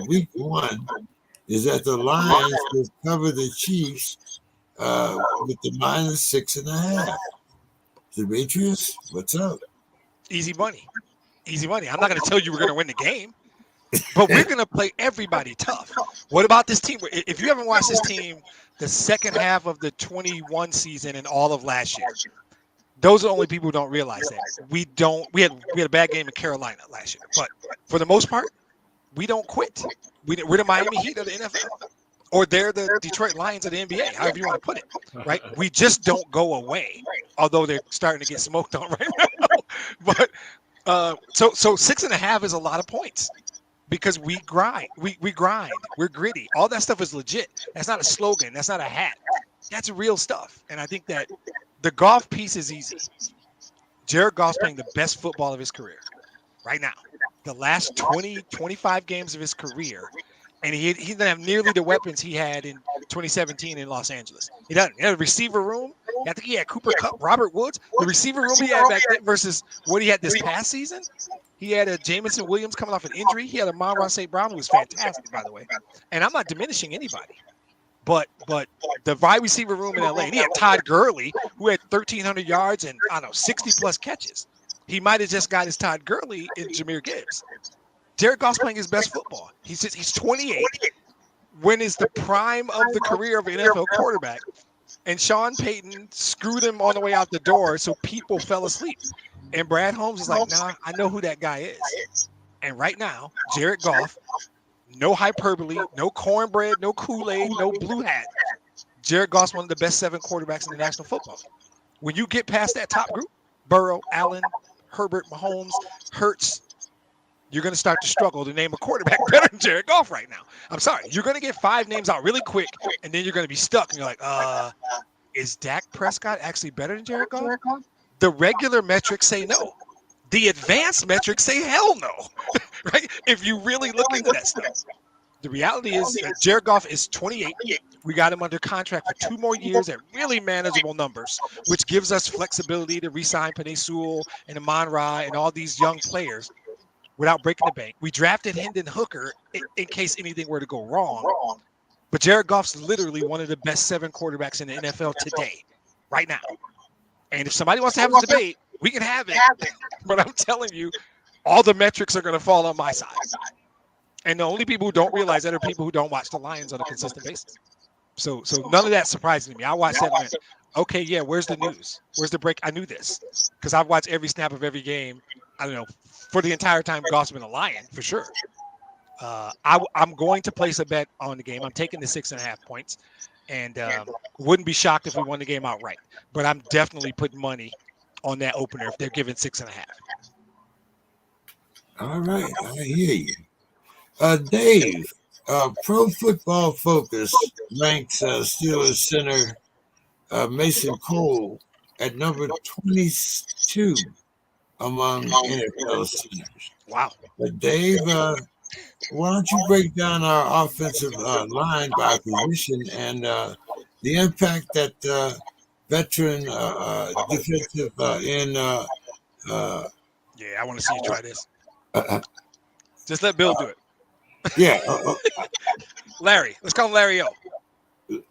week one is that the Lions will cover the Chiefs with the -6.5. Demetrius, what's up? Easy money. Easy money. I'm not going to tell you we're going to win the game, but we're going to play everybody tough. What about this team? If you haven't watched this team, the second half of the 21 season and all of last year, those are the only people who don't realize that. We had a bad game in Carolina last year, but for the most part, we don't quit. We're the Miami Heat of the NFL, or they're the Detroit Lions of the NBA, however you want to put it, right? We just don't go away, although they're starting to get smoked on right now. But so 6.5 is a lot of points because we grind. We grind. We're gritty. All that stuff is legit. That's not a slogan. That's not a hat. That's real stuff. And I think that the Goff piece is easy. Jared Goff's playing the best football of his career right now. The last 20, 25 games of his career, and he doesn't have nearly the weapons he had in 2017 in Los Angeles. He doesn't. He had a receiver room. I think he had Cooper Kupp, Robert Woods. The receiver room he had back then versus what he had this past season. He had a Jamison Williams coming off an injury. He had a Amon-Ra St. Brown, who was fantastic, by the way. And I'm not diminishing anybody. But the wide receiver room in LA, and he had Todd Gurley, who had 1,300 yards and, 60-plus catches. He might have just got his Todd Gurley in Jahmyr Gibbs. Jared Goff's playing his best football. He's 28. When is the prime of the career of an NFL quarterback? And Sean Payton screwed him on the way out the door, so people fell asleep. And Brad Holmes is like, nah, I know who that guy is. And right now, Jared Goff, no hyperbole, no cornbread, no Kool-Aid, no blue hat. Jared Goff's one of the best 7 quarterbacks in the National Football. When you get past that top group, Burrow, Allen, Herbert, Mahomes, Hurts, you're going to start to struggle to name a quarterback better than Jared Goff right now. I'm sorry. You're going to get 5 names out really quick, and then you're going to be stuck. And you're like, is Dak Prescott actually better than Jared Goff? The regular metrics say no. The advanced metrics say hell no. Right? If you really look into that stuff. The reality is that Jared Goff is 28. We got him under contract for 2 more years at really manageable numbers, which gives us flexibility to re-sign Penei Sewell and Amon-Ra and all these young players without breaking the bank. We drafted Hendon Hooker in case anything were to go wrong. But Jared Goff's literally one of the best 7 quarterbacks in the NFL today, right now. And if somebody wants to have a debate, we can have it. But I'm telling you, all the metrics are going to fall on my side. And the only people who don't realize that are people who don't watch the Lions on a consistent basis. So none of that surprises me. I watched that and went, okay, yeah, where's the news? Where's the break? I knew this because I've watched every snap of every game, I don't know, for the entire time Goff's been a Lion, for sure. I'm going to place a bet on the game. I'm taking the 6.5 points. And wouldn't be shocked if we won the game outright. But I'm definitely putting money on that opener if they're giving 6.5. All right, I hear you. Dave, Pro Football Focus ranks Steelers center Mason Cole at number 22 among NFL centers. Wow. But Dave, why don't you break down our offensive line by position and the impact that veteran defensive end. Yeah, I want to see you try this. Just let Bill do it. Yeah. Larry. Let's call him Larry O.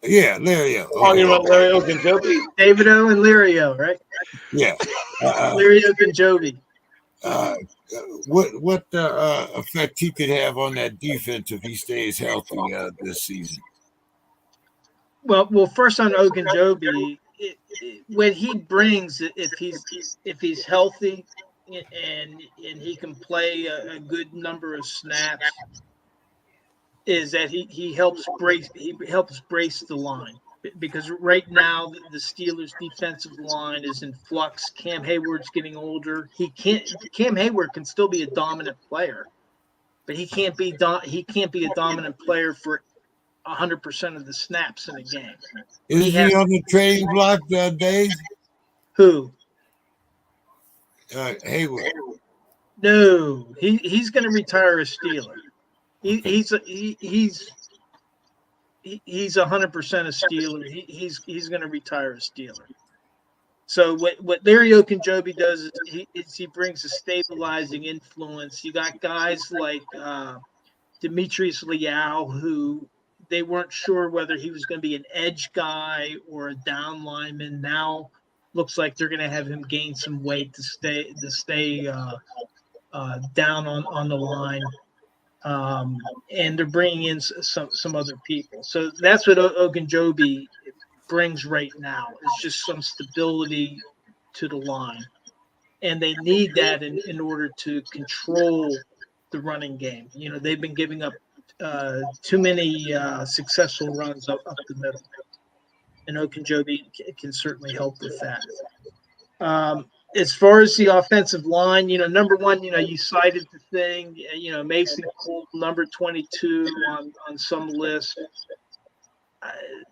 Yeah, Larry O. Oh, you want Larry Ogunjobi? David O and Larry O, right? Yeah. Larry Ogunjobi. What effect he could have on that defense if he stays healthy this season? Well, first on Ogunjobi, when he brings, if he's healthy and he can play a good number of snaps, is that he helps brace the line, because right now the Steelers' defensive line is in flux. Cam Hayward's getting older. Cam Hayward can still be a dominant player, but he can't be a dominant player for 100% of the snaps in a game. Is he on the trading block, Dave? Who? Hayward. No, he's going to retire a Steeler. He's 100% a Steeler. He's going to retire a Steeler. So what Larry Ogunjobi does is he brings a stabilizing influence. You got guys like Demetrius Leal, who they weren't sure whether he was going to be an edge guy or a down lineman. Now looks like they're going to have him gain some weight to stay down on the line. And they're bringing in some other people. So that's what Ogunjobi brings right now, is just some stability to the line. And they need that in order to control the running game. You know, they've been giving up too many successful runs up the middle. And Ogunjobi can certainly help with that. As far as the offensive line, you know, number one, you know, you cited the thing, you know, Mason Cole, number 22 on some list.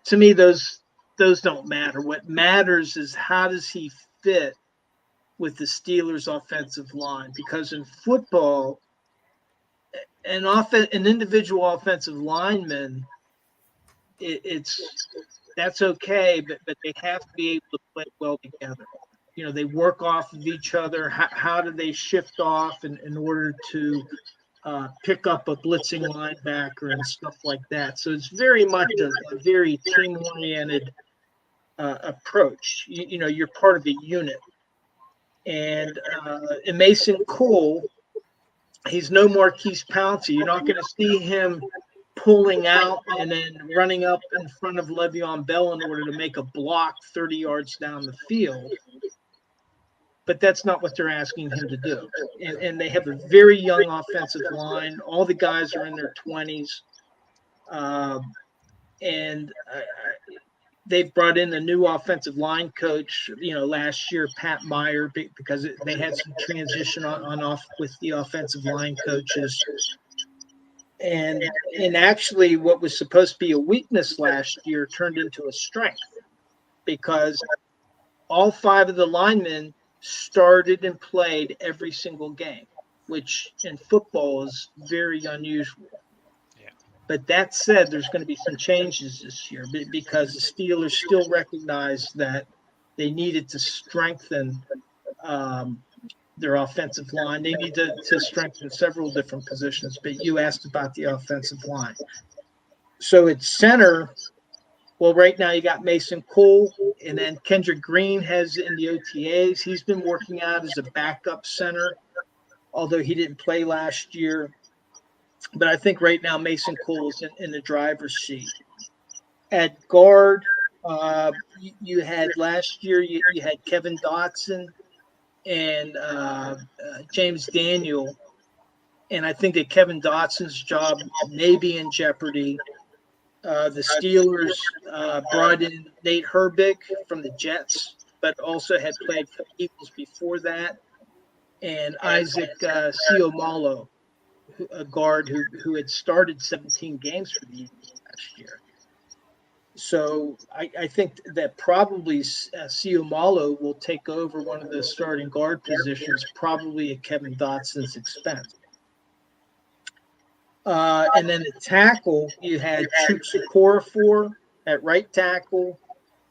To me, those don't matter. What matters is how does he fit with the Steelers' offensive line? Because in football, an individual offensive lineman, that's okay, but they have to be able to play well together. You know, they work off of each other. How do they shift off in order to pick up a blitzing linebacker and stuff like that? So it's very much a very team-oriented approach. You know, you're part of a unit. And in Mason Cole, he's no Marquise Pouncey. You're not going to see him pulling out and then running up in front of Le'Veon Bell in order to make a block 30 yards down the field. But that's not what they're asking him to do. And they have a very young offensive line. All the guys are in their 20s. And they've brought in a new offensive line coach, you know, last year, Pat Meyer, because they had some transition on off with the offensive line coaches. And actually what was supposed to be a weakness last year turned into a strength, because all 5 of the linemen started and played every single game, which in football is very unusual. Yeah. But that said, there's going to be some changes this year because the Steelers still recognize that they needed to strengthen their offensive line. They need to strengthen several different positions, but you asked about the offensive line. So at center, well, right now you got Mason Cole, and then Kendrick Green has in the OTAs. He's been working out as a backup center, although he didn't play last year. But I think right now Mason Cole is in the driver's seat. At guard, you had last year, you had Kevin Dotson and James Daniel. And I think that Kevin Dotson's job may be in jeopardy. The Steelers brought in Nate Herbig from the Jets, but also had played for the Eagles before that, and Isaac Seumalo, a guard who had started 17 games for the Eagles last year. So I think that probably Seumalo will take over one of the starting guard positions, probably at Kevin Dotson's expense. And then at tackle, you had Chuks Okorafor at right tackle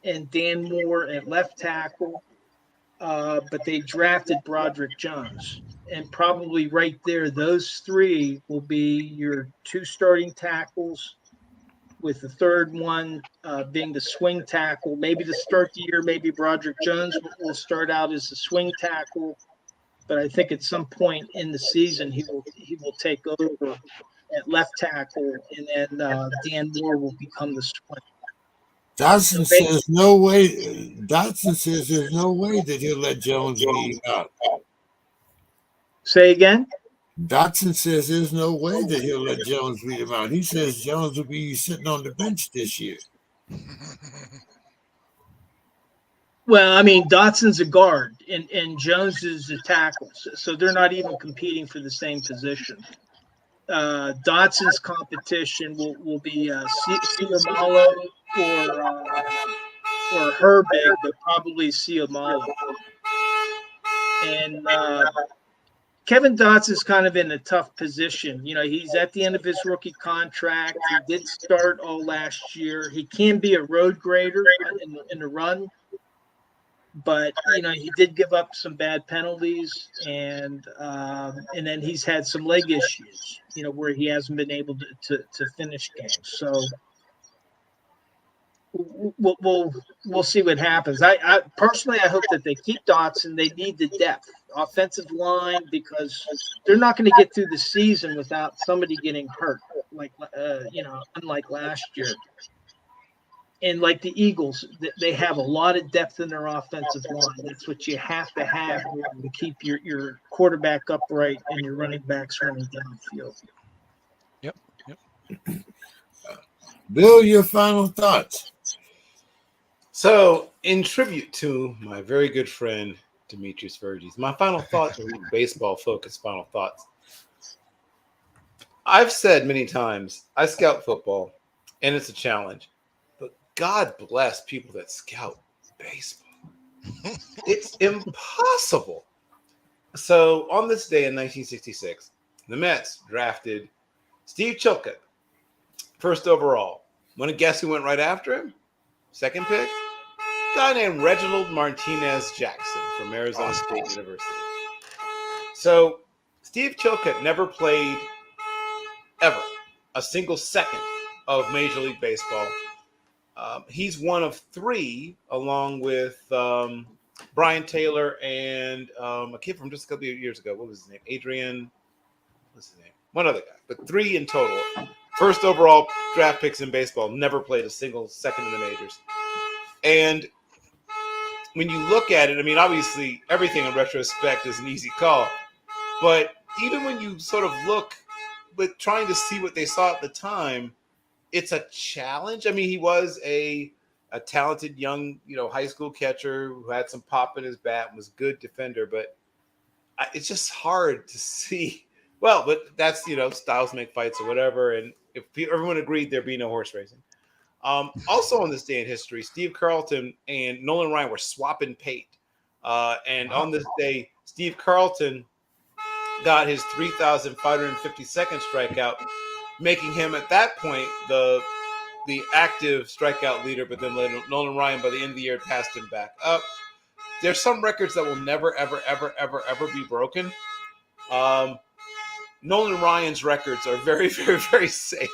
and Dan Moore at left tackle. But they drafted Broderick Jones. And probably right there, those 3 will be your 2 starting tackles, with the third one being the swing tackle. Maybe to start the year, maybe Broderick Jones will start out as the swing tackle. But I think at some point in the season, he will take over at left tackle, and then Dan Moore will become the swing. Dotson says no way. Dotson says there's no way that he'll let Jones be out. Say again? Dotson says there's no way that he'll let Jones beat him out. He says Jones will be sitting on the bench this year. Well, I mean, Dotson's a guard and Jones is a tackle, so they're not even competing for the same position. Dotson's competition will be Ciamalo or Herbig, but probably Ciamalo. And Kevin Dotson's kind of in a tough position. You know, he's at the end of his rookie contract. He did start all last year. He can be a road grader in the run, but you know he did give up some bad penalties, and then he's had some leg issues. You know, where he hasn't been able to finish games. So we'll see what happens. I personally I hope that they keep Dotson. They need the depth, offensive line, because they're not going to get through the season without somebody getting hurt. Like unlike last year. And like the Eagles, they have a lot of depth in their offensive line. That's what you have to have to keep your quarterback upright and your running backs running downfield. Yep. Bill, your final thoughts. So, in tribute to my very good friend Demetrius Verges, my final thoughts are baseball-focused final thoughts. I've said many times, I scout football, and it's a challenge. But God bless people that scout baseball. It's impossible. So, on this day in 1966, the Mets drafted Steve Chilcutt, first overall. Want to guess who went right after him? Second pick? A guy named Reginald Martinez Jackson from Arizona State University. So, Steve Chilcutt never played ever a single second of Major League Baseball. He's one of three, along with Brian Taylor and a kid from just a couple of years ago. What was his name? Adrian. What's his name? One other guy, but three in total. First overall draft picks in baseball, never played a single second in the majors. And when you look at it, I mean, obviously everything in retrospect is an easy call. But even when you sort of look, but trying to see what they saw at the time, it's a challenge. I mean, he was a talented young, high school catcher who had some pop in his bat and was a good defender. But it's just hard to see. Well, but that's, styles make fights or whatever. And if everyone agreed, there'd be no horse racing. Also on this day in history, Steve Carlton and Nolan Ryan were swapping pate. And on this day, Steve Carlton got his 3,552nd strikeout, making him at that point the active strikeout leader. But then Nolan Ryan, by the end of the year, passed him back up. There's some records that will never, ever, ever, ever, ever be broken. Nolan Ryan's records are very, very, very safe.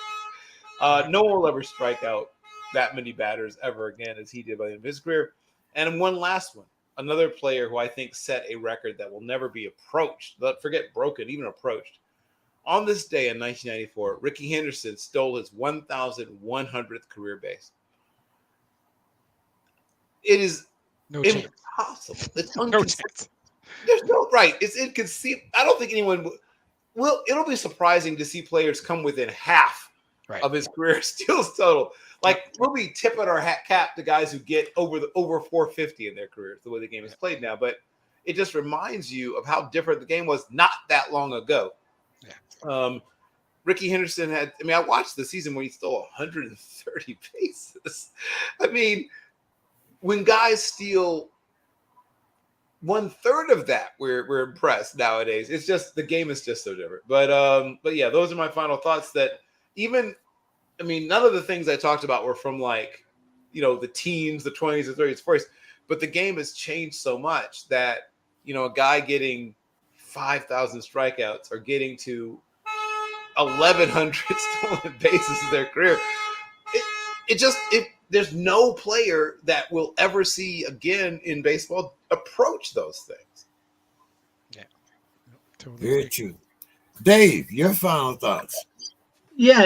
No one will ever strike out that many batters ever again as he did by the end of his career. And one last one, another player who I think set a record that will never be approached. Forget broken, even approached. On this day in 1994, Rickey Henderson stole his 1,100th career base. It is impossible. It's inconceivable. There's no right. It's inconceivable. I don't think anyone will. It'll be surprising to see players come within half of his career steals total. Like, we'll be tipping our cap to guys who get over 450 in their careers, the way the game is played now. But it just reminds you of how different the game was not that long ago. Yeah. Rickey Henderson I watched the season where he stole 130 bases. I mean, when guys steal 1/3 of that, we're impressed nowadays. It's just, the game is just so different. But yeah, those are my final thoughts. That even, none of the things I talked about were from the teens, the 20s, the 30s, 40s. But the game has changed so much that, a guy getting 5,000 strikeouts or getting to 1,100 stolen bases in their career, there's no player that we'll ever see again in baseball approach those things. Yeah, totally. Very true. Dave, your final thoughts. Yeah,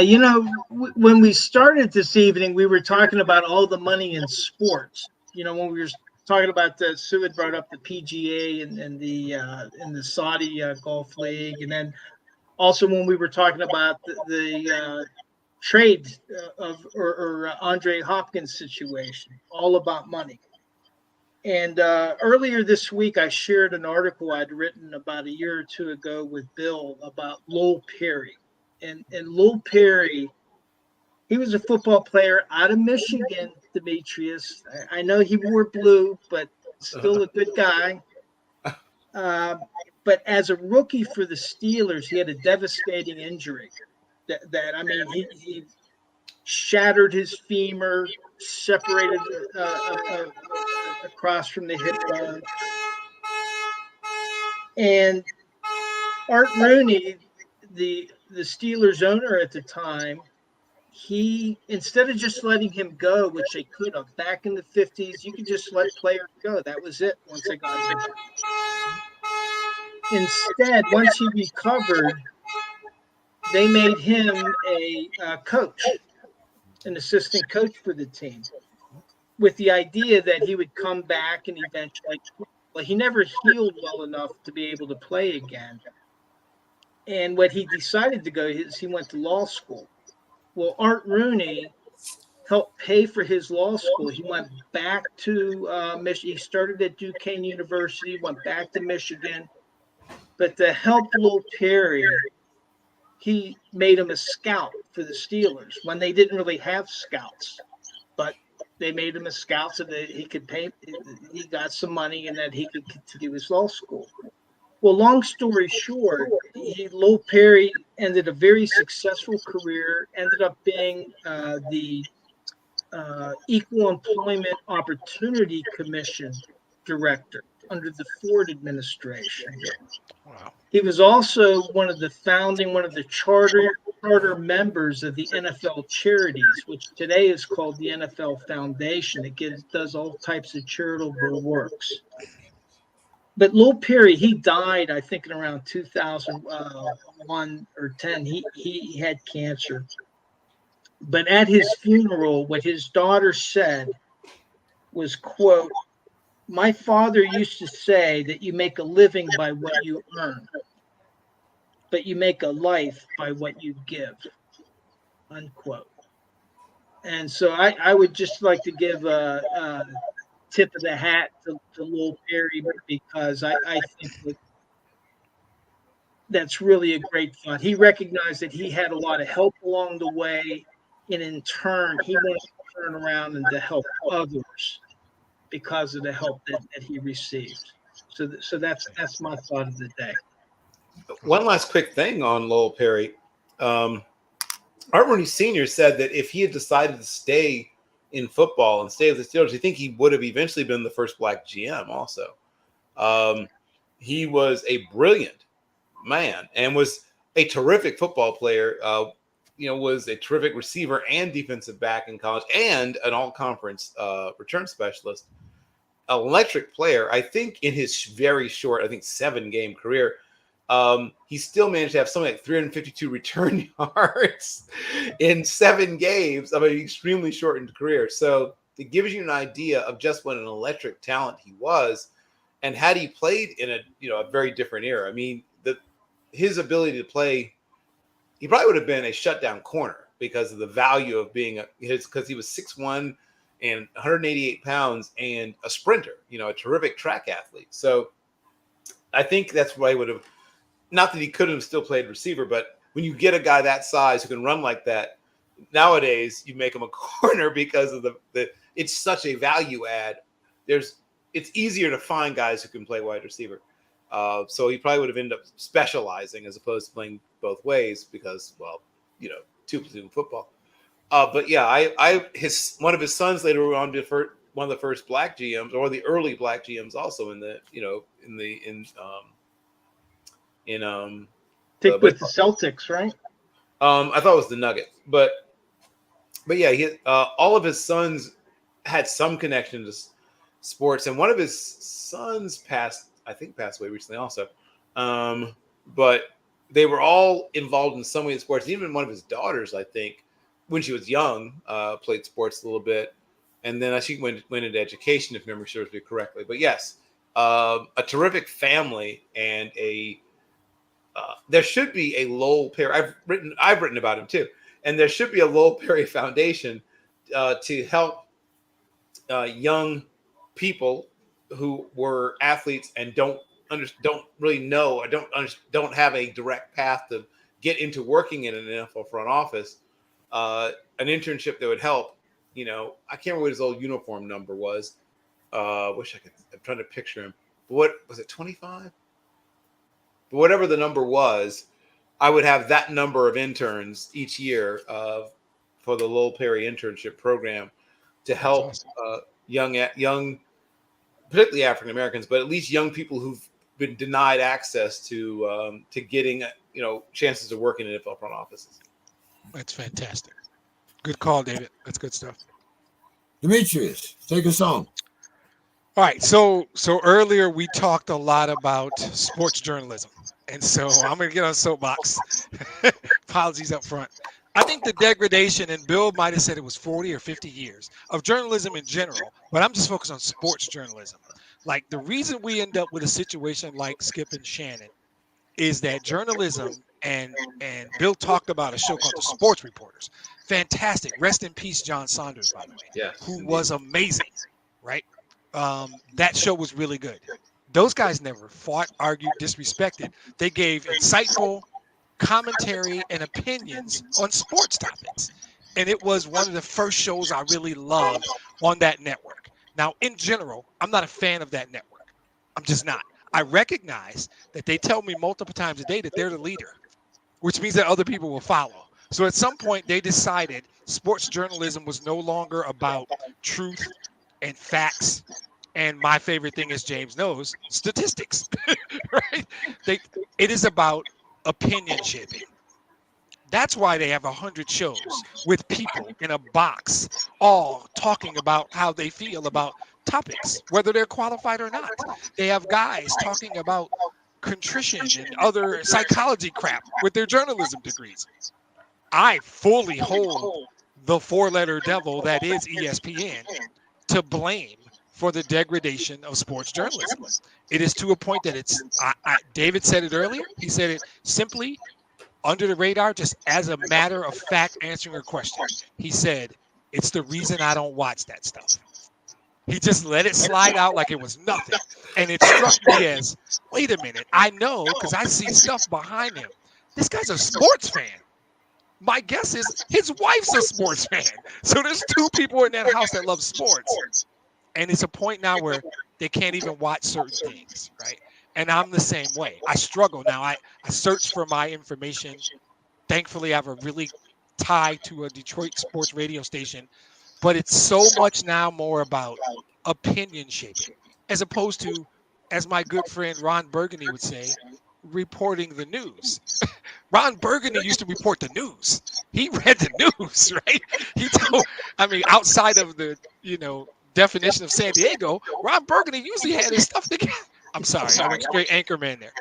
when we started this evening, we were talking about all the money in sports. When we were talking about Sue had brought up the PGA and the Saudi Golf League, and then also when we were talking about the trade or Andre Hopkins situation, all about money. And earlier this week, I shared an article I'd written about a year or two ago with Bill about Lowell Perry. And Lowell Perry, he was a football player out of Michigan, Demetrius. I know he wore blue, but still a good guy. But as a rookie for the Steelers, he had a devastating injury. That I mean, he shattered his femur, separated across from the hip bone. And Art Rooney, the Steelers owner at the time, he, instead of just letting him go, which they could have back in the 50s, you could just let players go. That was it once they got injured. Instead, once he recovered, they made him a coach, an assistant coach for the team, with the idea that he would come back and eventually, well, he never healed well enough to be able to play again. And what he decided to go is he went to law school. Well, Art Rooney helped pay for his law school. He went back to Michigan. He started at Duquesne University, went back to Michigan. But to help Lowell Perry, he made him a scout for the Steelers when they didn't really have scouts. But they made him a scout so that he could pay. He got some money and that he could continue his law school. Well, long story short, Lowell Perry ended a very successful career, ended up being the Equal Employment Opportunity Commission director under the Ford administration. Wow. He was also one of the charter members of the NFL Charities, which today is called the NFL Foundation. It does all types of charitable works. But Lowell Perry, he died, I think, in around 2001 or 10. He had cancer. But at his funeral, what his daughter said was, quote, "My father used to say that you make a living by what you earn, but you make a life by what you give," unquote. And so I would just like to give a tip of the hat to Lowell Perry, because I think that's really a great thought. He recognized that he had a lot of help along the way, and in turn, he wanted to turn around and to help others because of the help that he received. So that's my thought of the day. One last quick thing on Lowell Perry. Art Rooney Sr. said that if he had decided to stay in football and stay with the Steelers, I think he would have eventually been the first black GM also. He was a brilliant man and was a terrific football player, was a terrific receiver and defensive back in college and an all-conference return specialist. Electric player. I think in his very short, 7-game career, he still managed to have something like 352 return yards in 7 games of an extremely shortened career. So it gives you an idea of just what an electric talent he was, and had he played in a very different era. I mean, his ability to play, he probably would have been a shutdown corner because of the value of being because he was 6'1" and 188 pounds and a sprinter, a terrific track athlete. So I think that's why he would have. Not that he couldn't have still played receiver, but when you get a guy that size who can run like that, nowadays you make him a corner because of the it's such a value add. It's easier to find guys who can play wide receiver. So he probably would have ended up specializing as opposed to playing both ways because, two platoon football. But yeah, one of his sons later went on to one of the first black GMs or the early black GMs also in the with the Celtics, right? I thought it was the Nuggets, but yeah, all of his sons had some connection to sports, and one of his sons passed away recently also. But they were all involved in some way in sports. Even one of his daughters, I think, when she was young, played sports a little bit, and then she went into education, if memory serves me correctly. But yes, a terrific family and there should be a Lowell Perry. I've written about him too, And there should be a Lowell Perry Foundation to help young people who were athletes and don't really know or don't have a direct path to get into working in an NFL front office. An internship that would help. I can't remember what his old uniform number was. Wish I could. I'm trying to picture him. What was it? 25. But whatever the number was, I would have that number of interns each year for the Lowell Perry internship program to help young, particularly African Americans, but at least young people who've been denied access to getting chances of working in NFL front offices. That's fantastic. Good call, David. That's good stuff. Demetrius, take us home. All right, so earlier we talked a lot about sports journalism, and so I'm going to get on soapbox. Apologies up front. I think the degradation, and Bill might have said it was 40 or 50 years, of journalism in general, but I'm just focused on sports journalism. Like, the reason we end up with a situation like Skip and Shannon is that journalism, and Bill talked about a show called The Sports Reporters. Fantastic. Rest in peace, John Saunders, by the way, Yes, who indeed. was amazing, right? That show was really good. Those guys never fought, argued, disrespected. They gave insightful commentary and opinions on sports topics. And it was one of the first shows I really loved on that network. Now, in general, I'm not a fan of that network. I'm just not. I recognize that they tell me multiple times a day that they're the leader, which means that other people will follow. So at some point, they decided sports journalism was no longer about truth and facts, and my favorite thing, as James knows, statistics. Right? It is about opinion shaping. That's why they have 100 shows with people in a box, all talking about how they feel about topics, whether they're qualified or not. They have guys talking about contrition and other psychology crap with their journalism degrees. I fully hold the four-letter devil that is ESPN to blame for the degradation of sports journalism. It is to a point that it's, David said it earlier. He said it simply under the radar, just as a matter of fact, answering a question. He said, it's the reason I don't watch that stuff. He just let it slide out like it was nothing. And it struck me as, wait a minute, I know because I see stuff behind him. This guy's a sports fan. My guess is his wife's a sports fan. So there's two people in that house that love sports. And it's a point now where they can't even watch certain things, right? And I'm the same way. I struggle now. I search for my information. Thankfully, I have a really tie to a Detroit sports radio station. But it's so much now more about opinion shaping, as opposed to, as my good friend Ron Burgundy would say, reporting the news. Ron Burgundy used to report the news. He read the news, right? Outside of the, definition of San Diego, Ron Burgundy usually had his stuff together. I'm sorry, I went straight Anchorman there.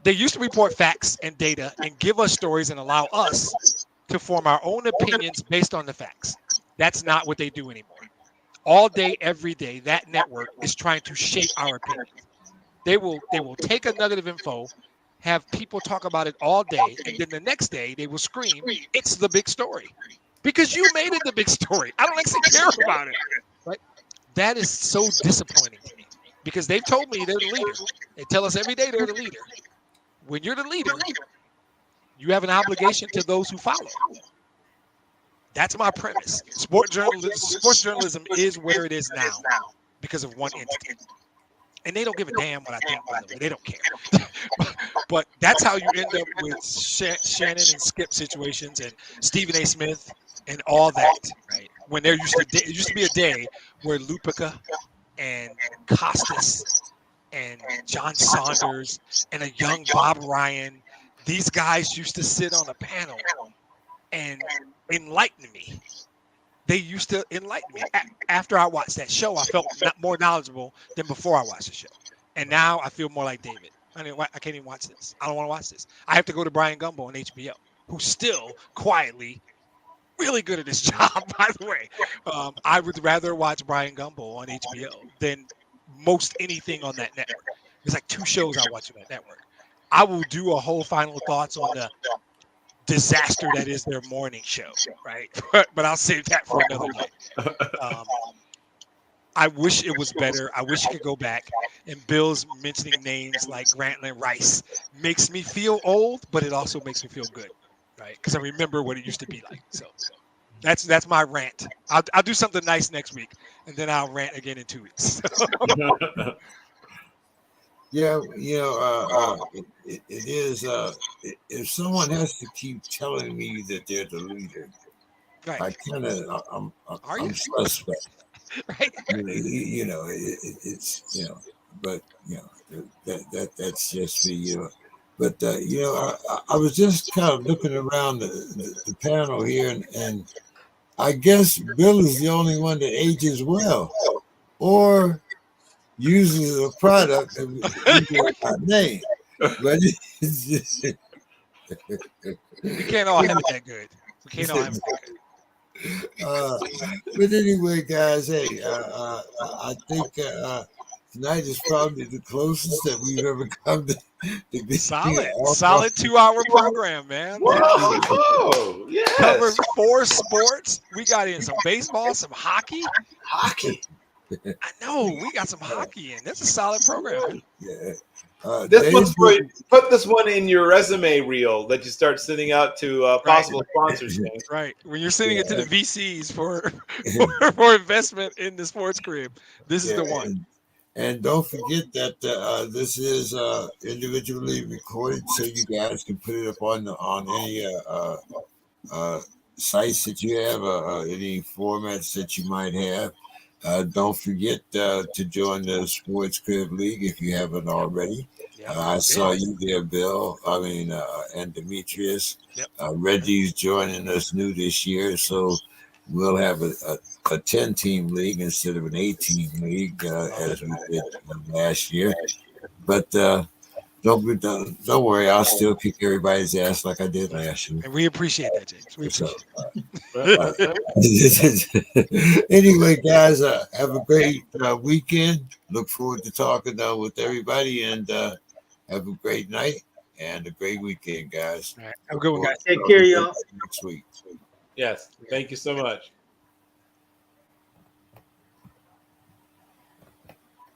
They used to report facts and data and give us stories and allow us to form our own opinions based on the facts. That's not what they do anymore. All day, every day, that network is trying to shape our opinions. They will take a nugget of info, have people talk about it all day, and then the next day they will scream, it's the big story. Because you made it the big story. I don't actually care about it. Right? That is so disappointing to me. Because they've told me they're the leader. They tell us every day they're the leader. When you're the leader, you have an obligation to those who follow. That's my premise. Sports journalism is where it is now because of one entity. And they don't give a damn what I think, by the way. They don't care. But that's how you end up with Shannon and Skip situations and Stephen A. Smith and all that, right? When there used to be a day where Lupica and Costas and John Saunders and a young Bob Ryan, these guys used to sit on a panel and enlighten me. They used to enlighten me. After I watched that show, I felt more knowledgeable than before I watched the show. And now I feel more like David. I can't even watch this. I don't want to watch this. I have to go to Brian Gumbo on HBO, who's still quietly really good at his job, by the way. I would rather watch Brian Gumbo on HBO than most anything on that network. There's like 2 shows I watch on that network. I will do a whole final thoughts on disaster that is their morning show, right? But I'll save that for another day. I wish it was better. I wish it could go back. And Bill's mentioning names like Grantland Rice makes me feel old, but it also makes me feel good, right? Because I remember what it used to be like. So that's my rant. I'll do something nice next week, and then I'll rant again in 2 weeks. Yeah, it is. If someone has to keep telling me that they're the leader, Right. I kind of, I'm suspect. Right. It's but that's just me. But I was just kind of looking around the panel here, and I guess Bill is the only one that ages well, or uses a product that we will not name. But we can't all have it that good. We can't all have it that good. But anyway, guys, hey, I think tonight is probably the closest that we've ever come to be solid 2-hour program, man. Whoa, yes. Covered 4 sports. We got in some baseball, some hockey. Hockey. I know we got some hockey in. That's a solid program, man. Yeah. This one's for you. Put this one in your resume reel that you start sending out to possible sponsors. Right. When you're sending it to the VCs for investment in the sports crib, this is the one. And don't forget that this is individually recorded, so you guys can put it up on any sites that you have, any formats that you might have. Don't forget to join the Sports Crib League if you haven't already. I saw you there, Bill. And Demetrius. Reggie's joining us new this year, so we'll have a 10-team league instead of an 8-team league as we did last year. But don't worry, I'll still kick everybody's ass like I did last year. And we appreciate that, James. We appreciate it. Anyway, guys, have a great weekend. Look forward to talking with everybody, and have a great night and a great weekend, guys. All right. Have a good one, guys. Take care, y'all. Next week. Yes. Thank you so much.